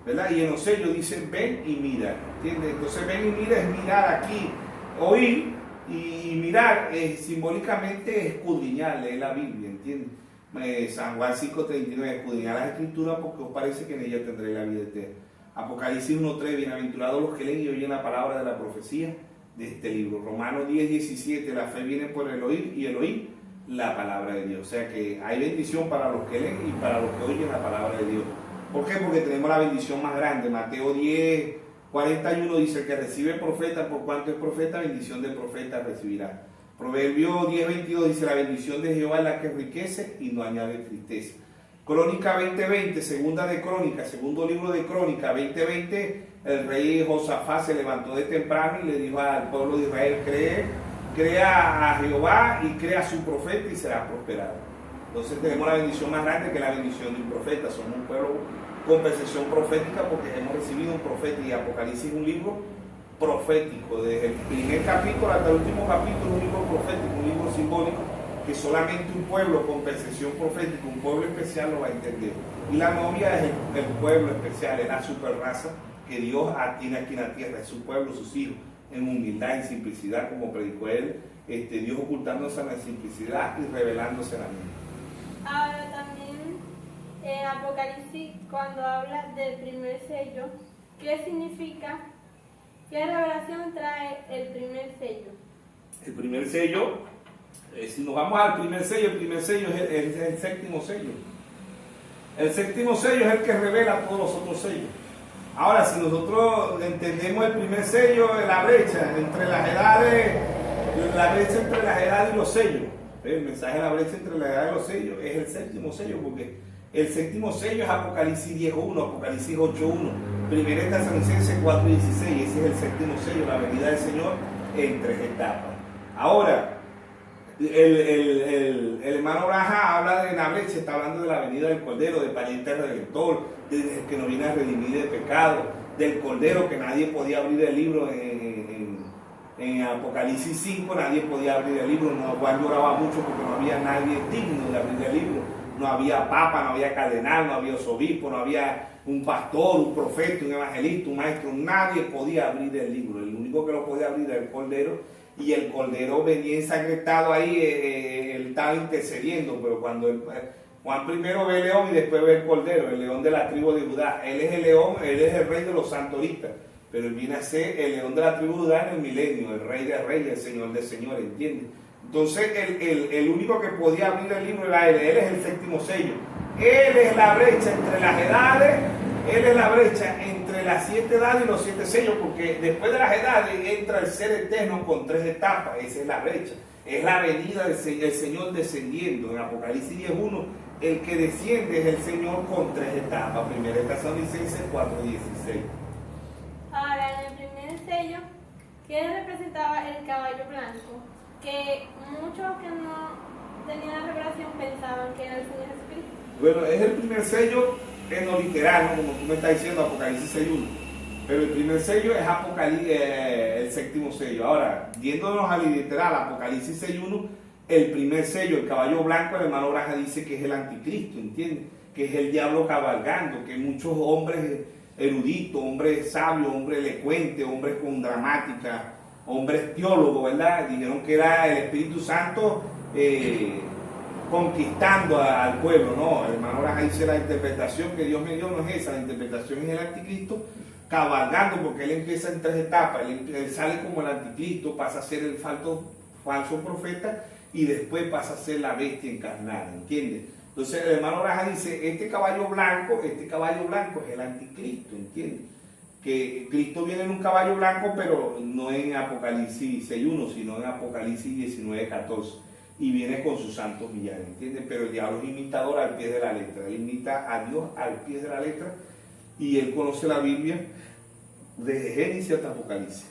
¿verdad? Y en los sellos dice, ven y mira, ¿entiendes? Entonces ven y mira es mirar aquí, oír y mirar, simbólicamente escudriñar, leer la Biblia, ¿entiendes? San Juan 5:39, escudriñar las escrituras porque os parece que en ella tendré la vida eterna. Apocalipsis 1:3, bienaventurados los que leen y oyen la palabra de la profecía de este libro. Romanos 10:17, la fe viene por el oír y el oír la palabra de Dios. O sea que hay bendición para los que leen y para los que oyen la palabra de Dios. ¿Por qué? Porque tenemos la bendición más grande. Mateo 10:41 dice, el que recibe profeta, por cuanto es profeta, bendición del profeta recibirá. Proverbio 10:22 dice, la bendición de Jehová es la que enriquece y no añade tristeza. Crónica 20:20, segundo libro de Crónica 20:20, el rey Josafat se levantó de temprano y le dijo al pueblo de Israel, crea a Jehová y crea a su profeta y será prosperado. Entonces tenemos la bendición más grande que la bendición de un profeta. Somos un pueblo con percepción profética porque hemos recibido un profeta, y Apocalipsis es un libro profético, desde el primer capítulo hasta el último capítulo, un libro profético, un libro simbólico que solamente un pueblo con percepción profética, un pueblo especial lo va a entender. Y la novia es el pueblo especial, es la super raza que Dios tiene aquí en la tierra, es su pueblo, sus hijos, en humildad, en simplicidad, como predicó él, Dios ocultándose en la simplicidad y revelándose en la mente. Ahora también en Apocalipsis, cuando habla del primer sello, ¿qué significa? ¿Qué revelación trae el primer sello? El primer sello, si nos vamos al primer sello, el primer sello es el séptimo sello. El séptimo sello es el que revela todos los otros sellos. Ahora, si nosotros entendemos el primer sello, la brecha entre las edades y los sellos, el mensaje de la brecha entre la edad y los sellos es el séptimo sello, porque el séptimo sello es Apocalipsis 10:1, Apocalipsis 8:1, Primera de Tesalonicenses 4:16, ese es el séptimo sello, la venida del Señor en 3 etapas. Ahora, el hermano Braja habla de la brecha, está hablando de la venida del Cordero, del pariente redentor, del que nos viene a redimir de pecado, del Cordero que nadie podía abrir el libro en Apocalipsis 5, nadie podía abrir el libro. Juan lloraba mucho porque no había nadie digno de abrir el libro. No había papa, no había cardenal, no había obispo, no había un pastor, un profeta, un evangelista, un maestro. Nadie podía abrir el libro. El único que lo podía abrir era el Cordero. y el cordero venía ensangrentado ahí, él estaba intercediendo, pero cuando Juan primero ve el león y después ve el cordero, el león de la tribu de Judá. Él es el león, él es el rey de los santoristas, pero él viene a ser el león de la tribu de Judá en el milenio, el rey de reyes, el señor de señores, ¿entiendes? Entonces el único que podía abrir el libro era él es el séptimo sello. Él es la brecha entre las edades, él es la brecha entre las 7 edades y los 7 sellos, porque después de las edades entra el ser eterno con 3 etapas, esa es la brecha. Es la venida del Señor descendiendo. En Apocalipsis 10.1, el que desciende es el Señor con 3 etapas. Primera Tesalonicenses 4.16. Ahora, en el primer sello, ¿qué representaba el caballo blanco? Que muchos que no tenían la revelación pensaban que era el Señor Jesucristo. Bueno, es el primer sello en lo literal, ¿no? Como tú me estás diciendo, Apocalipsis 6.1. Pero el primer sello es el séptimo sello. Ahora, yéndonos al literal, Apocalipsis 6.1, el primer sello, el caballo blanco, el hermano Braja dice que es el anticristo, ¿entiendes? Que es el diablo cabalgando, que muchos hombres eruditos, hombres sabios, hombres elocuentes, hombres con dramática, hombres teólogos, ¿verdad? Dijeron que era el Espíritu Santo conquistando al pueblo, ¿no? El hermano Braja dice la interpretación que Dios me dio no es esa, la interpretación es el anticristo cabalgando, porque él empieza en 3 etapas, él sale como el anticristo, pasa a ser el falso profeta y después pasa a ser la bestia encarnada, ¿entiendes? Entonces el hermano Braja dice, este caballo blanco es el anticristo, ¿entiendes? Que Cristo viene en un caballo blanco, pero no en Apocalipsis 6.1, sino en Apocalipsis 19.14, y viene con sus santos millares, ¿entiendes? Pero el diablo es imitador al pie de la letra, él imita a Dios al pie de la letra, y él conoce la Biblia desde Génesis hasta Apocalipsis.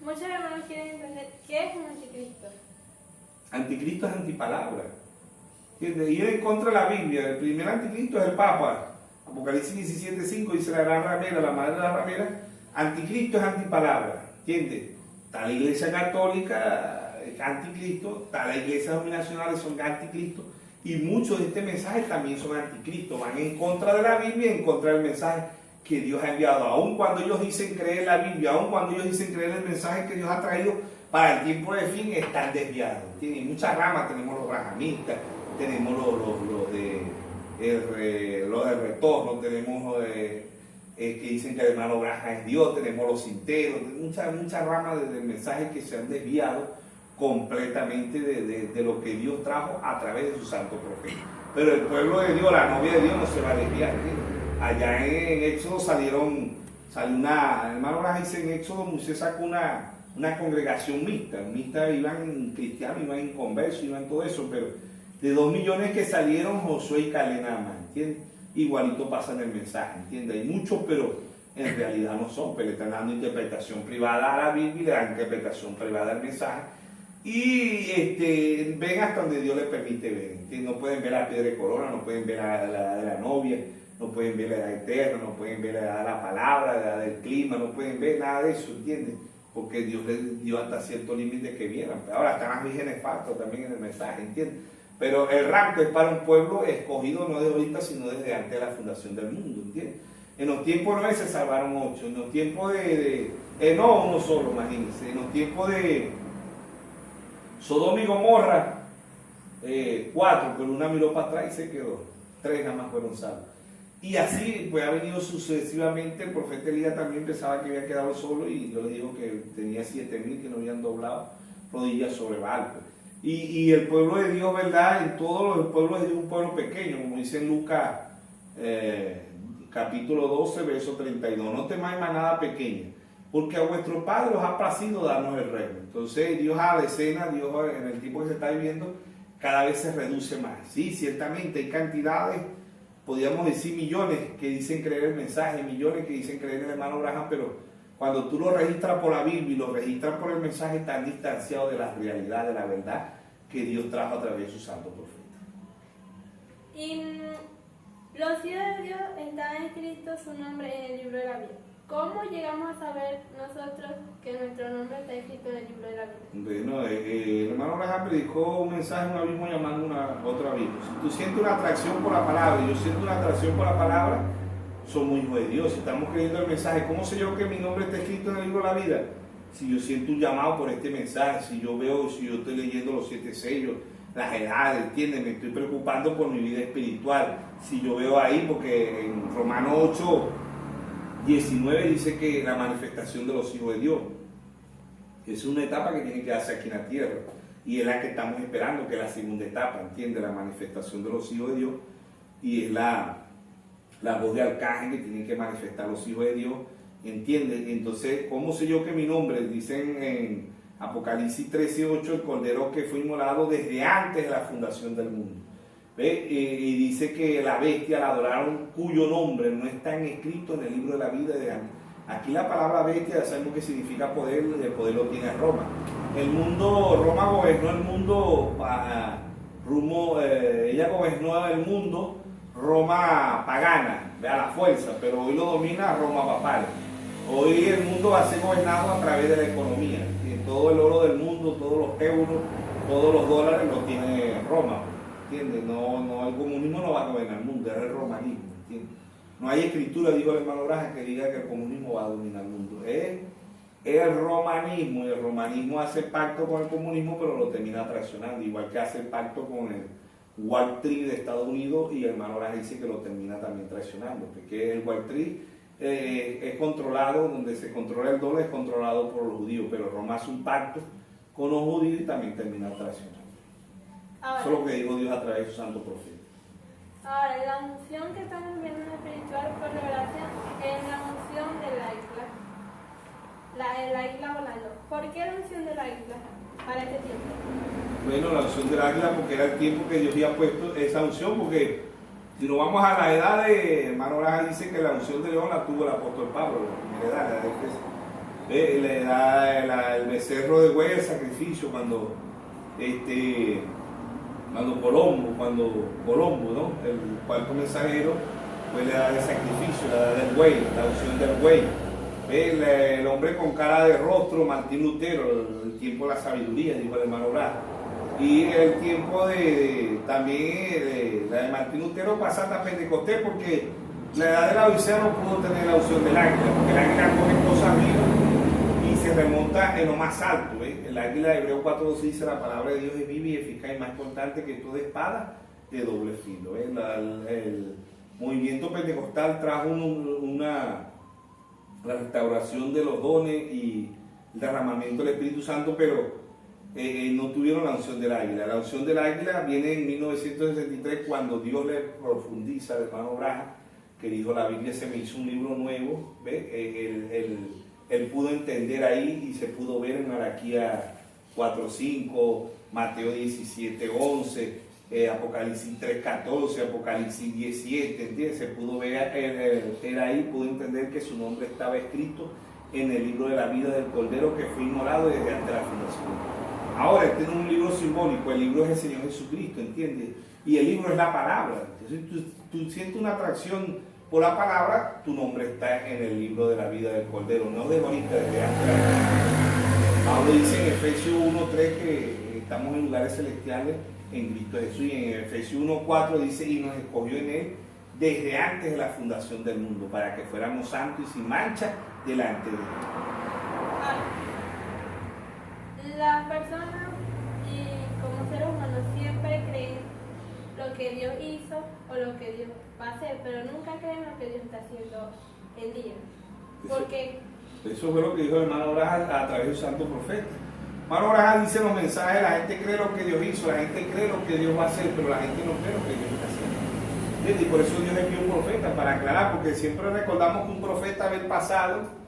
Muchos hermanos quieren entender qué es un anticristo. Anticristo es antipalabra, ¿entiendes? Ir en contra de la Biblia. El primer anticristo es el Papa. Apocalipsis 17.5 dice la gran ramera, la madre de la ramera. Anticristo es antipalabra, ¿entiendes? Está la iglesia católica, anticristo, está la iglesia dominacionales, son anticristo, y muchos de este mensaje también son anticristos, van en contra de la Biblia, en contra del mensaje que Dios ha enviado, aun cuando ellos dicen creer la Biblia, aun cuando ellos dicen creer el mensaje que Dios ha traído para el tiempo de fin, están desviados. Tienen muchas ramas, tenemos los brahamistas, tenemos los de retorno, tenemos los de que dicen que el hermano Braja es Dios, tenemos los sinteros, muchas ramas del mensaje que se han desviado completamente de lo que Dios trajo a través de su santo profeta. Pero el pueblo de Dios, la novia de Dios, no se va a desviar, ¿sí? Allá en Éxodo salió una, el hermano Braja dice, en Éxodo Moisés sacó una congregación mixta, iban cristianos, iban inconversos, iban todo eso, pero de 2 millones que salieron, Josué y Caleb nada más, ¿entiendes? Igualito pasa en el mensaje, ¿entiendes? Hay muchos, pero en realidad no son, pero le están dando interpretación privada a la Biblia, le dan interpretación privada al mensaje, y ven hasta donde Dios les permite ver, ¿entiendes? No pueden ver la piedra de corona, no pueden ver la novia, no pueden ver la edad eterna, no pueden ver la edad de la palabra, la edad del clima, no pueden ver nada de eso, ¿entiendes? Porque Dios les dio hasta cierto límite que vieran. Ahora están las vírgenes falsas también en el mensaje, ¿entiendes? Pero el rapto es para un pueblo escogido no de ahorita, sino desde antes de la fundación del mundo, ¿entiendes? En los tiempos de Noé se salvaron 8, en los tiempos no uno solo, imagínense, en los tiempos de Sodoma y Gomorra, 4, pero una miró para atrás y se quedó, 3 nada más fueron salvos. Y así pues ha venido sucesivamente. El profeta Elías también pensaba que había quedado solo, y Dios le dijo que tenía 7,000 que no habían doblado rodillas sobre Baal. Y el pueblo de Dios, ¿verdad? En todos los pueblos de Dios, un pueblo pequeño, como dice en Lucas capítulo 12, verso 32. No temáis manada pequeña, porque a vuestro Padre os ha placido darnos el reino. Entonces Dios a la escena, Dios en el tiempo que se está viviendo, cada vez se reduce más. Sí, ciertamente hay cantidades, podríamos decir millones que dicen creer el mensaje, millones que dicen creer en el hermano Branham, pero cuando tú lo registras por la Biblia y lo registras por el mensaje, están distanciados de la realidad, de la verdad que Dios trajo a través de su santo profeta. Y los hijos de Dios están escritos su nombre en el libro de la vida. ¿Cómo llegamos a saber nosotros que nuestro nombre está escrito en el libro de la vida? Bueno, el hermano Branham predicó un mensaje, un abismo llamando otro abismo. Si tú sientes una atracción por la palabra y yo siento una atracción por la palabra, somos hijos de Dios. Si estamos creyendo el mensaje, ¿cómo sé yo que mi nombre está escrito en el libro de la vida? si yo siento un llamado por este mensaje, si yo veo, si yo estoy leyendo los 7 sellos, las edades, ¿entiendes? Me estoy preocupando por mi vida espiritual. Si yo veo ahí, porque en Romanos 8, 19 dice que la manifestación de los hijos de Dios es una etapa que tiene que darse aquí en la tierra y es la que estamos esperando, que es la segunda etapa, ¿entiendes? La manifestación de los hijos de Dios, y es la voz de arcángel que tienen que manifestar los hijos de Dios, ¿entiendes? Entonces, ¿cómo sé yo que mi nombre? Dicen en Apocalipsis 13:8, el cordero que fue inmolado desde antes de la fundación del mundo. ¿Ve? Y dice que la bestia la adoraron, cuyo nombre no está escrito en el libro de la vida de antes. Aquí la palabra bestia ya sabemos que significa poder, el poder lo tiene Roma. El mundo, Roma gobernó el mundo, ella gobernó el mundo, Roma pagana, a la fuerza, pero hoy lo domina Roma papal. Hoy el mundo va a ser gobernado a través de la economía. Y todo el oro del mundo, todos los euros, todos los dólares los tiene Roma. ¿Entiendes? No, el comunismo no va a gobernar el mundo, es el romanismo. ¿Entiendes? No hay escritura, dijo el hermano Braja, que diga que el comunismo va a dominar el mundo. Es el romanismo, y el romanismo hace pacto con el comunismo, pero lo termina traicionando, igual que hace pacto con el Wall Street de Estados Unidos, y el hermano Braja dice que lo termina también traicionando, porque el Wall Street es controlado, donde se controla el dólar es controlado por los judíos, pero Roma hace un pacto con los judíos y también termina traicionando. Ahora, Eso es lo que dijo Dios a través de su santo profeta. ahora, la unción que estamos viendo en la espiritual por revelación es la unción del águila. El águila volando. ¿Por qué la unción del águila para este tiempo? Bueno, la unción del águila, porque era el tiempo que Dios había puesto esa unción, porque si nos vamos a la edad de, hermano Braja dice que la unción de león la tuvo el apóstol Pablo, la edad de le da el becerro de buey, el sacrificio, cuando Colombo, ¿no? El cuarto mensajero, pues le da el sacrificio, le da del buey, la unción del buey. El hombre con cara de rostro, Martín Lutero, el tiempo de la sabiduría, dijo el hermano Braja. Y el tiempo también la de Martín Lutero pasa hasta Pentecostés, porque la edad de la Odisea no pudo tener la unción del águila, porque el águila coge cosas arriba y se remonta en lo más alto. El águila de Hebreo 4:12 dice: la palabra de Dios es viva y eficaz y más cortante que toda espada de doble filo. El movimiento pentecostal trajo la restauración de los dones y el derramamiento del Espíritu Santo, pero no tuvieron la unción del águila. La unción del águila viene en 1963, cuando Dios le profundiza al hermano Braja, que dijo: la Biblia se me hizo un libro nuevo. Él pudo entender ahí y se pudo ver en Malaquías 4:5, Mateo 17:11, Apocalipsis 3:14, Apocalipsis 17, ¿entiendes? Se pudo ver él ahí, pudo entender que su nombre estaba escrito en el libro de la vida del Cordero que fue inmolado desde antes de la fundación. Ahora, este no es un libro simbólico, el libro es el Señor Jesucristo, ¿entiendes? Y el libro es la palabra. Entonces tú sientes una atracción por la palabra, tu nombre está en el libro de la vida del Cordero, no de ahorita, desde antes de la fundación. Pablo dice en Efesios 1:3 que estamos en lugares celestiales en Cristo Jesús, y en Efesios 1:4 dice: y nos escogió en él desde antes de la fundación del mundo, para que fuéramos santos y sin mancha delante de él. Las personas y como seres humanos siempre creen lo que Dios hizo o lo que Dios va a hacer, pero nunca creen lo que Dios está haciendo el día. Porque eso fue lo que dijo el hermano Braja a través de un santo profeta. Hermano Braja dice en los mensajes: la gente cree lo que Dios hizo, la gente cree lo que Dios va a hacer, pero la gente no cree lo que Dios está haciendo. Y por eso Dios envió un profeta, para aclarar, porque siempre recordamos que un profeta ve el pasado,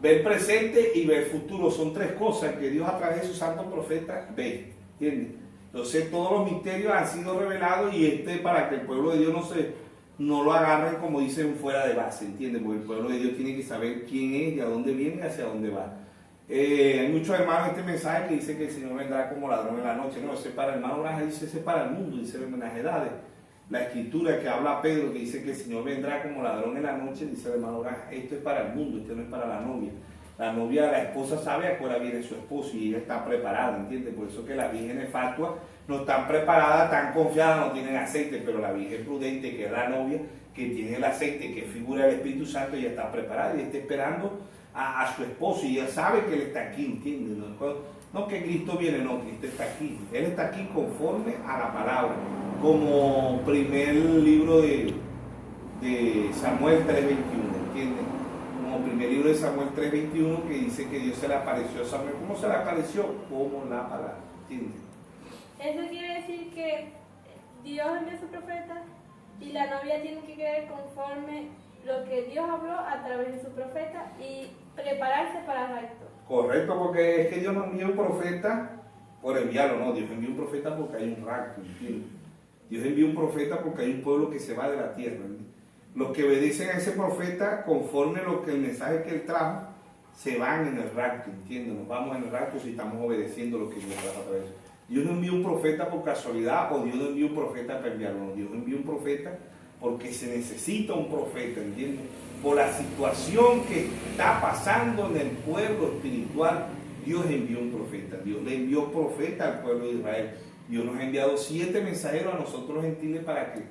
ve el presente y ve el futuro. Son tres cosas que Dios a través de su santo profeta ve, ¿entiendes? Entonces todos los misterios han sido revelados, y para que el pueblo de Dios no lo agarren, como dicen, fuera de base, ¿entiendes? Porque el pueblo de Dios tiene que saber quién es, de a dónde viene y hacia dónde va. Hay muchos hermanos en este mensaje que dicen que el Señor vendrá como ladrón en la noche. No, ese para el hermano Braja dice: ese para el mundo, dice en las edades. La escritura que habla Pedro, que dice que el Señor vendrá como ladrón en la noche, dice el hermano Braja: esto es para el mundo, esto no es para la novia. La novia, la esposa sabe a qué hora viene su esposo y ella está preparada, ¿entiendes? Por eso que las vírgenes fatuas no están preparadas, tan confiadas, no tienen aceite, pero la virgen prudente, que es la novia, que tiene el aceite, que figura el Espíritu Santo, ella está preparada y está esperando a su esposo y ella sabe que él está aquí, ¿entiendes? No que Cristo viene, no, Cristo está aquí. Él está aquí conforme a la palabra. Como primer libro de Samuel 3:21, ¿entiendes? Como primer libro de Samuel 3:21 que dice que Dios se le apareció a Samuel. ¿Cómo se le apareció? Como la palabra, ¿entiendes? Eso quiere decir que Dios envió a su profeta y la novia tiene que querer conforme lo que Dios habló a través de su profeta y prepararse para el rapto. Correcto, porque es que Dios no envía un profeta por enviarlo, no. Dios envía un profeta porque hay un rapto, ¿entiendes? Dios envía un profeta porque hay un pueblo que se va de la tierra, ¿entiendes? Los que obedecen a ese profeta conforme lo que el mensaje que él trajo se van en el rapto, ¿entiendes? Nos vamos en el rapto si estamos obedeciendo lo que Dios trajo a través. Dios no envía un profeta por casualidad o Dios no envía un profeta para enviarlo, no. Dios envía un profeta porque se necesita un profeta, ¿entiendes? Por la situación que está pasando en el pueblo espiritual, Dios envió un profeta. Dios le envió profeta al pueblo de Israel. Dios nos ha enviado 7 mensajeros a nosotros los gentiles para que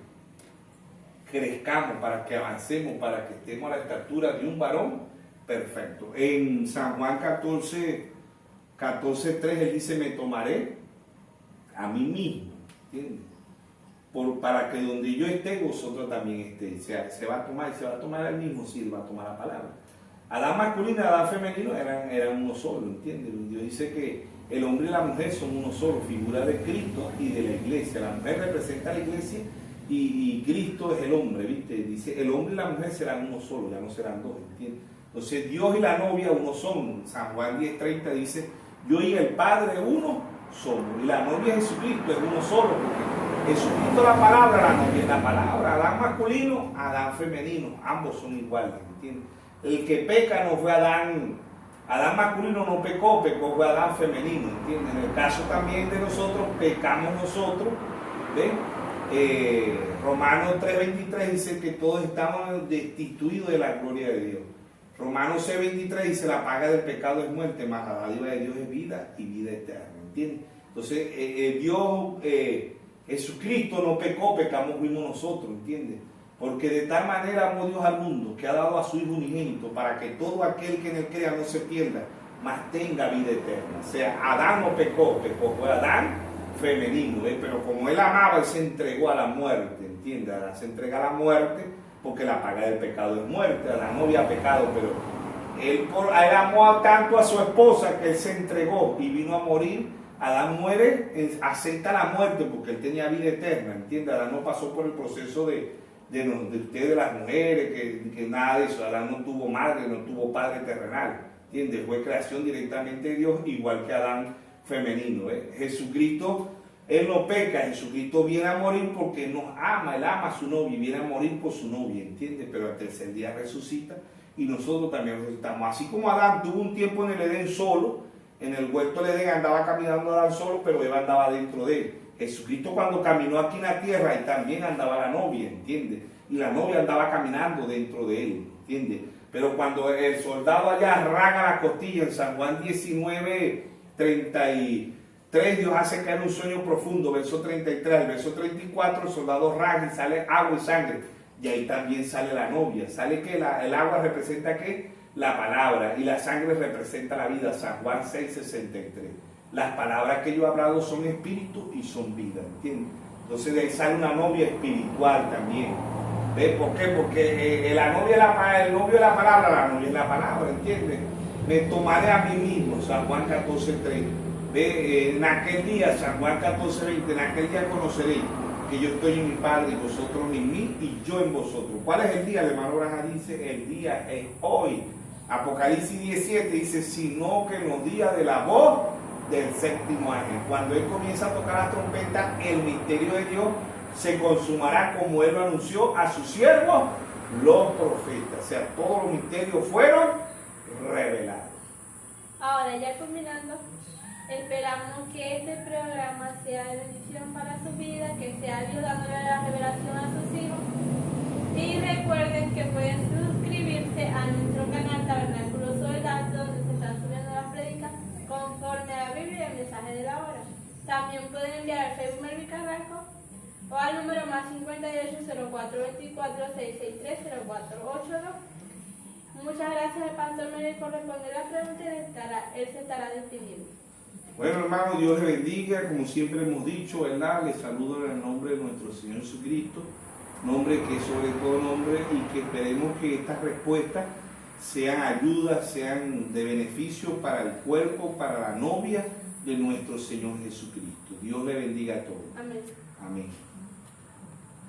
crezcamos, para que avancemos, para que estemos a la estatura de un varón perfecto. En San Juan 14:3 él dice, me tomaré a mí mismo, ¿entiendes? Para que donde yo esté, vosotros también estéis. Se va a tomar, y se va a tomar el mismo, sí, va a tomar la palabra. Adán masculino y Adán femenino eran uno solo, ¿entiendes? Dios dice que el hombre y la mujer son uno solo, figura de Cristo y de la iglesia. La mujer representa a la iglesia y Cristo es el hombre, ¿viste? Dice, el hombre y la mujer serán uno solo, ya no serán dos, ¿entiendes? Entonces Dios y la novia uno son. San Juan 10:30 dice, yo y el Padre uno somos. Y la novia de Jesucristo es uno solo, porque Jesucristo es la palabra, la novia es la palabra. Adán masculino, Adán femenino, ambos son iguales, ¿entiendes? El que peca no fue Adán masculino, no pecó, fue Adán femenino, ¿entiendes? En el caso también de nosotros, pecamos nosotros, ¿ven? Romanos 3:23 dice que todos estamos destituidos de la gloria de Dios. Romanos 6:23 dice, la paga del pecado es muerte, mas la dádiva de Dios es vida y vida eterna, ¿entiendes? Entonces, Jesucristo no pecó, pecamos fuimos nosotros, ¿entiendes? Porque de tal manera amó Dios al mundo que ha dado a su Hijo unigénito para que todo aquel que en él crea no se pierda, mas tenga vida eterna. O sea, Adán no pecó, fue Adán femenino, pero como él amaba, él se entregó a la muerte, ¿entiendes? Adán se entrega a la muerte porque la paga del pecado es muerte. Adán no había pecado, pero él amó tanto a su esposa que él se entregó y vino a morir. Adán muere, acepta la muerte porque él tenía vida eterna, ¿entiendes? Adán no pasó por el proceso de ustedes, de las mujeres, que nada de eso. Adán no tuvo madre, no tuvo padre terrenal, ¿entiendes? Fue creación directamente de Dios, igual que Adán femenino, ¿eh? Jesucristo, él no peca, Jesucristo viene a morir porque nos ama, él ama a su novia y viene a morir por su novia, ¿entiendes? Pero al tercer día resucita y nosotros también resucitamos. Así como Adán tuvo un tiempo en el Edén solo, en el huerto del Edén andaba caminando Adán solo, pero Eva andaba dentro de él. Jesucristo cuando caminó aquí en la tierra, él también andaba la novia, ¿entiendes? Y la novia andaba caminando dentro de él, ¿entiendes? Pero cuando el soldado allá arranca la costilla en San Juan 19:33, Dios hace caer un sueño profundo, verso 33, el verso 34, el soldado raja y sale agua y sangre, y ahí también sale la novia. Sale que el agua representa ¿qué? La palabra, y la sangre representa la vida. San Juan 6:63. Las palabras que yo he hablado son espíritu y son vida, ¿entiendes? Entonces de ahí sale una novia espiritual también. ¿Ves por qué? Porque el novio es la palabra, la novia es la palabra, ¿entiendes? Me tomaré a mí mismo, San Juan 14:3. En aquel día, San Juan 14:20, en aquel día conoceréis que yo estoy en mi Padre y vosotros en mí y yo en vosotros. ¿Cuál es el día? El hermano Branham dice, el día es hoy. Apocalipsis 17 dice, sino que en los días de la voz del séptimo ángel. Cuando él comienza a tocar la trompeta, el misterio de Dios se consumará como él lo anunció a sus siervos, los profetas. O sea, todos los misterios fueron revelados. Ahora, ya combinando, esperamos que este programa sea de bendición para su vida, que sea Dios dándole la revelación a sus hijos. Y recuerden que pueden suscribirse a nuestro canal Tabernáculo Soledad, donde se están subiendo las prédicas conforme a la Biblia y el mensaje de la hora. También pueden enviar al Facebook Melvin Carrasco o al número más 58 0424 663 0482. Muchas gracias. gracias al pastor Miguel por responder la pregunta y él se estará despidiendo. Bueno, hermano, Dios le bendiga, como siempre hemos dicho, ¿verdad? Les saludo en el nombre de nuestro Señor Jesucristo, nombre que es sobre todo nombre, y que esperemos que estas respuestas sean ayudas, sean de beneficio para el cuerpo, para la novia de nuestro Señor Jesucristo. Dios le bendiga a todos. Amén. Amén.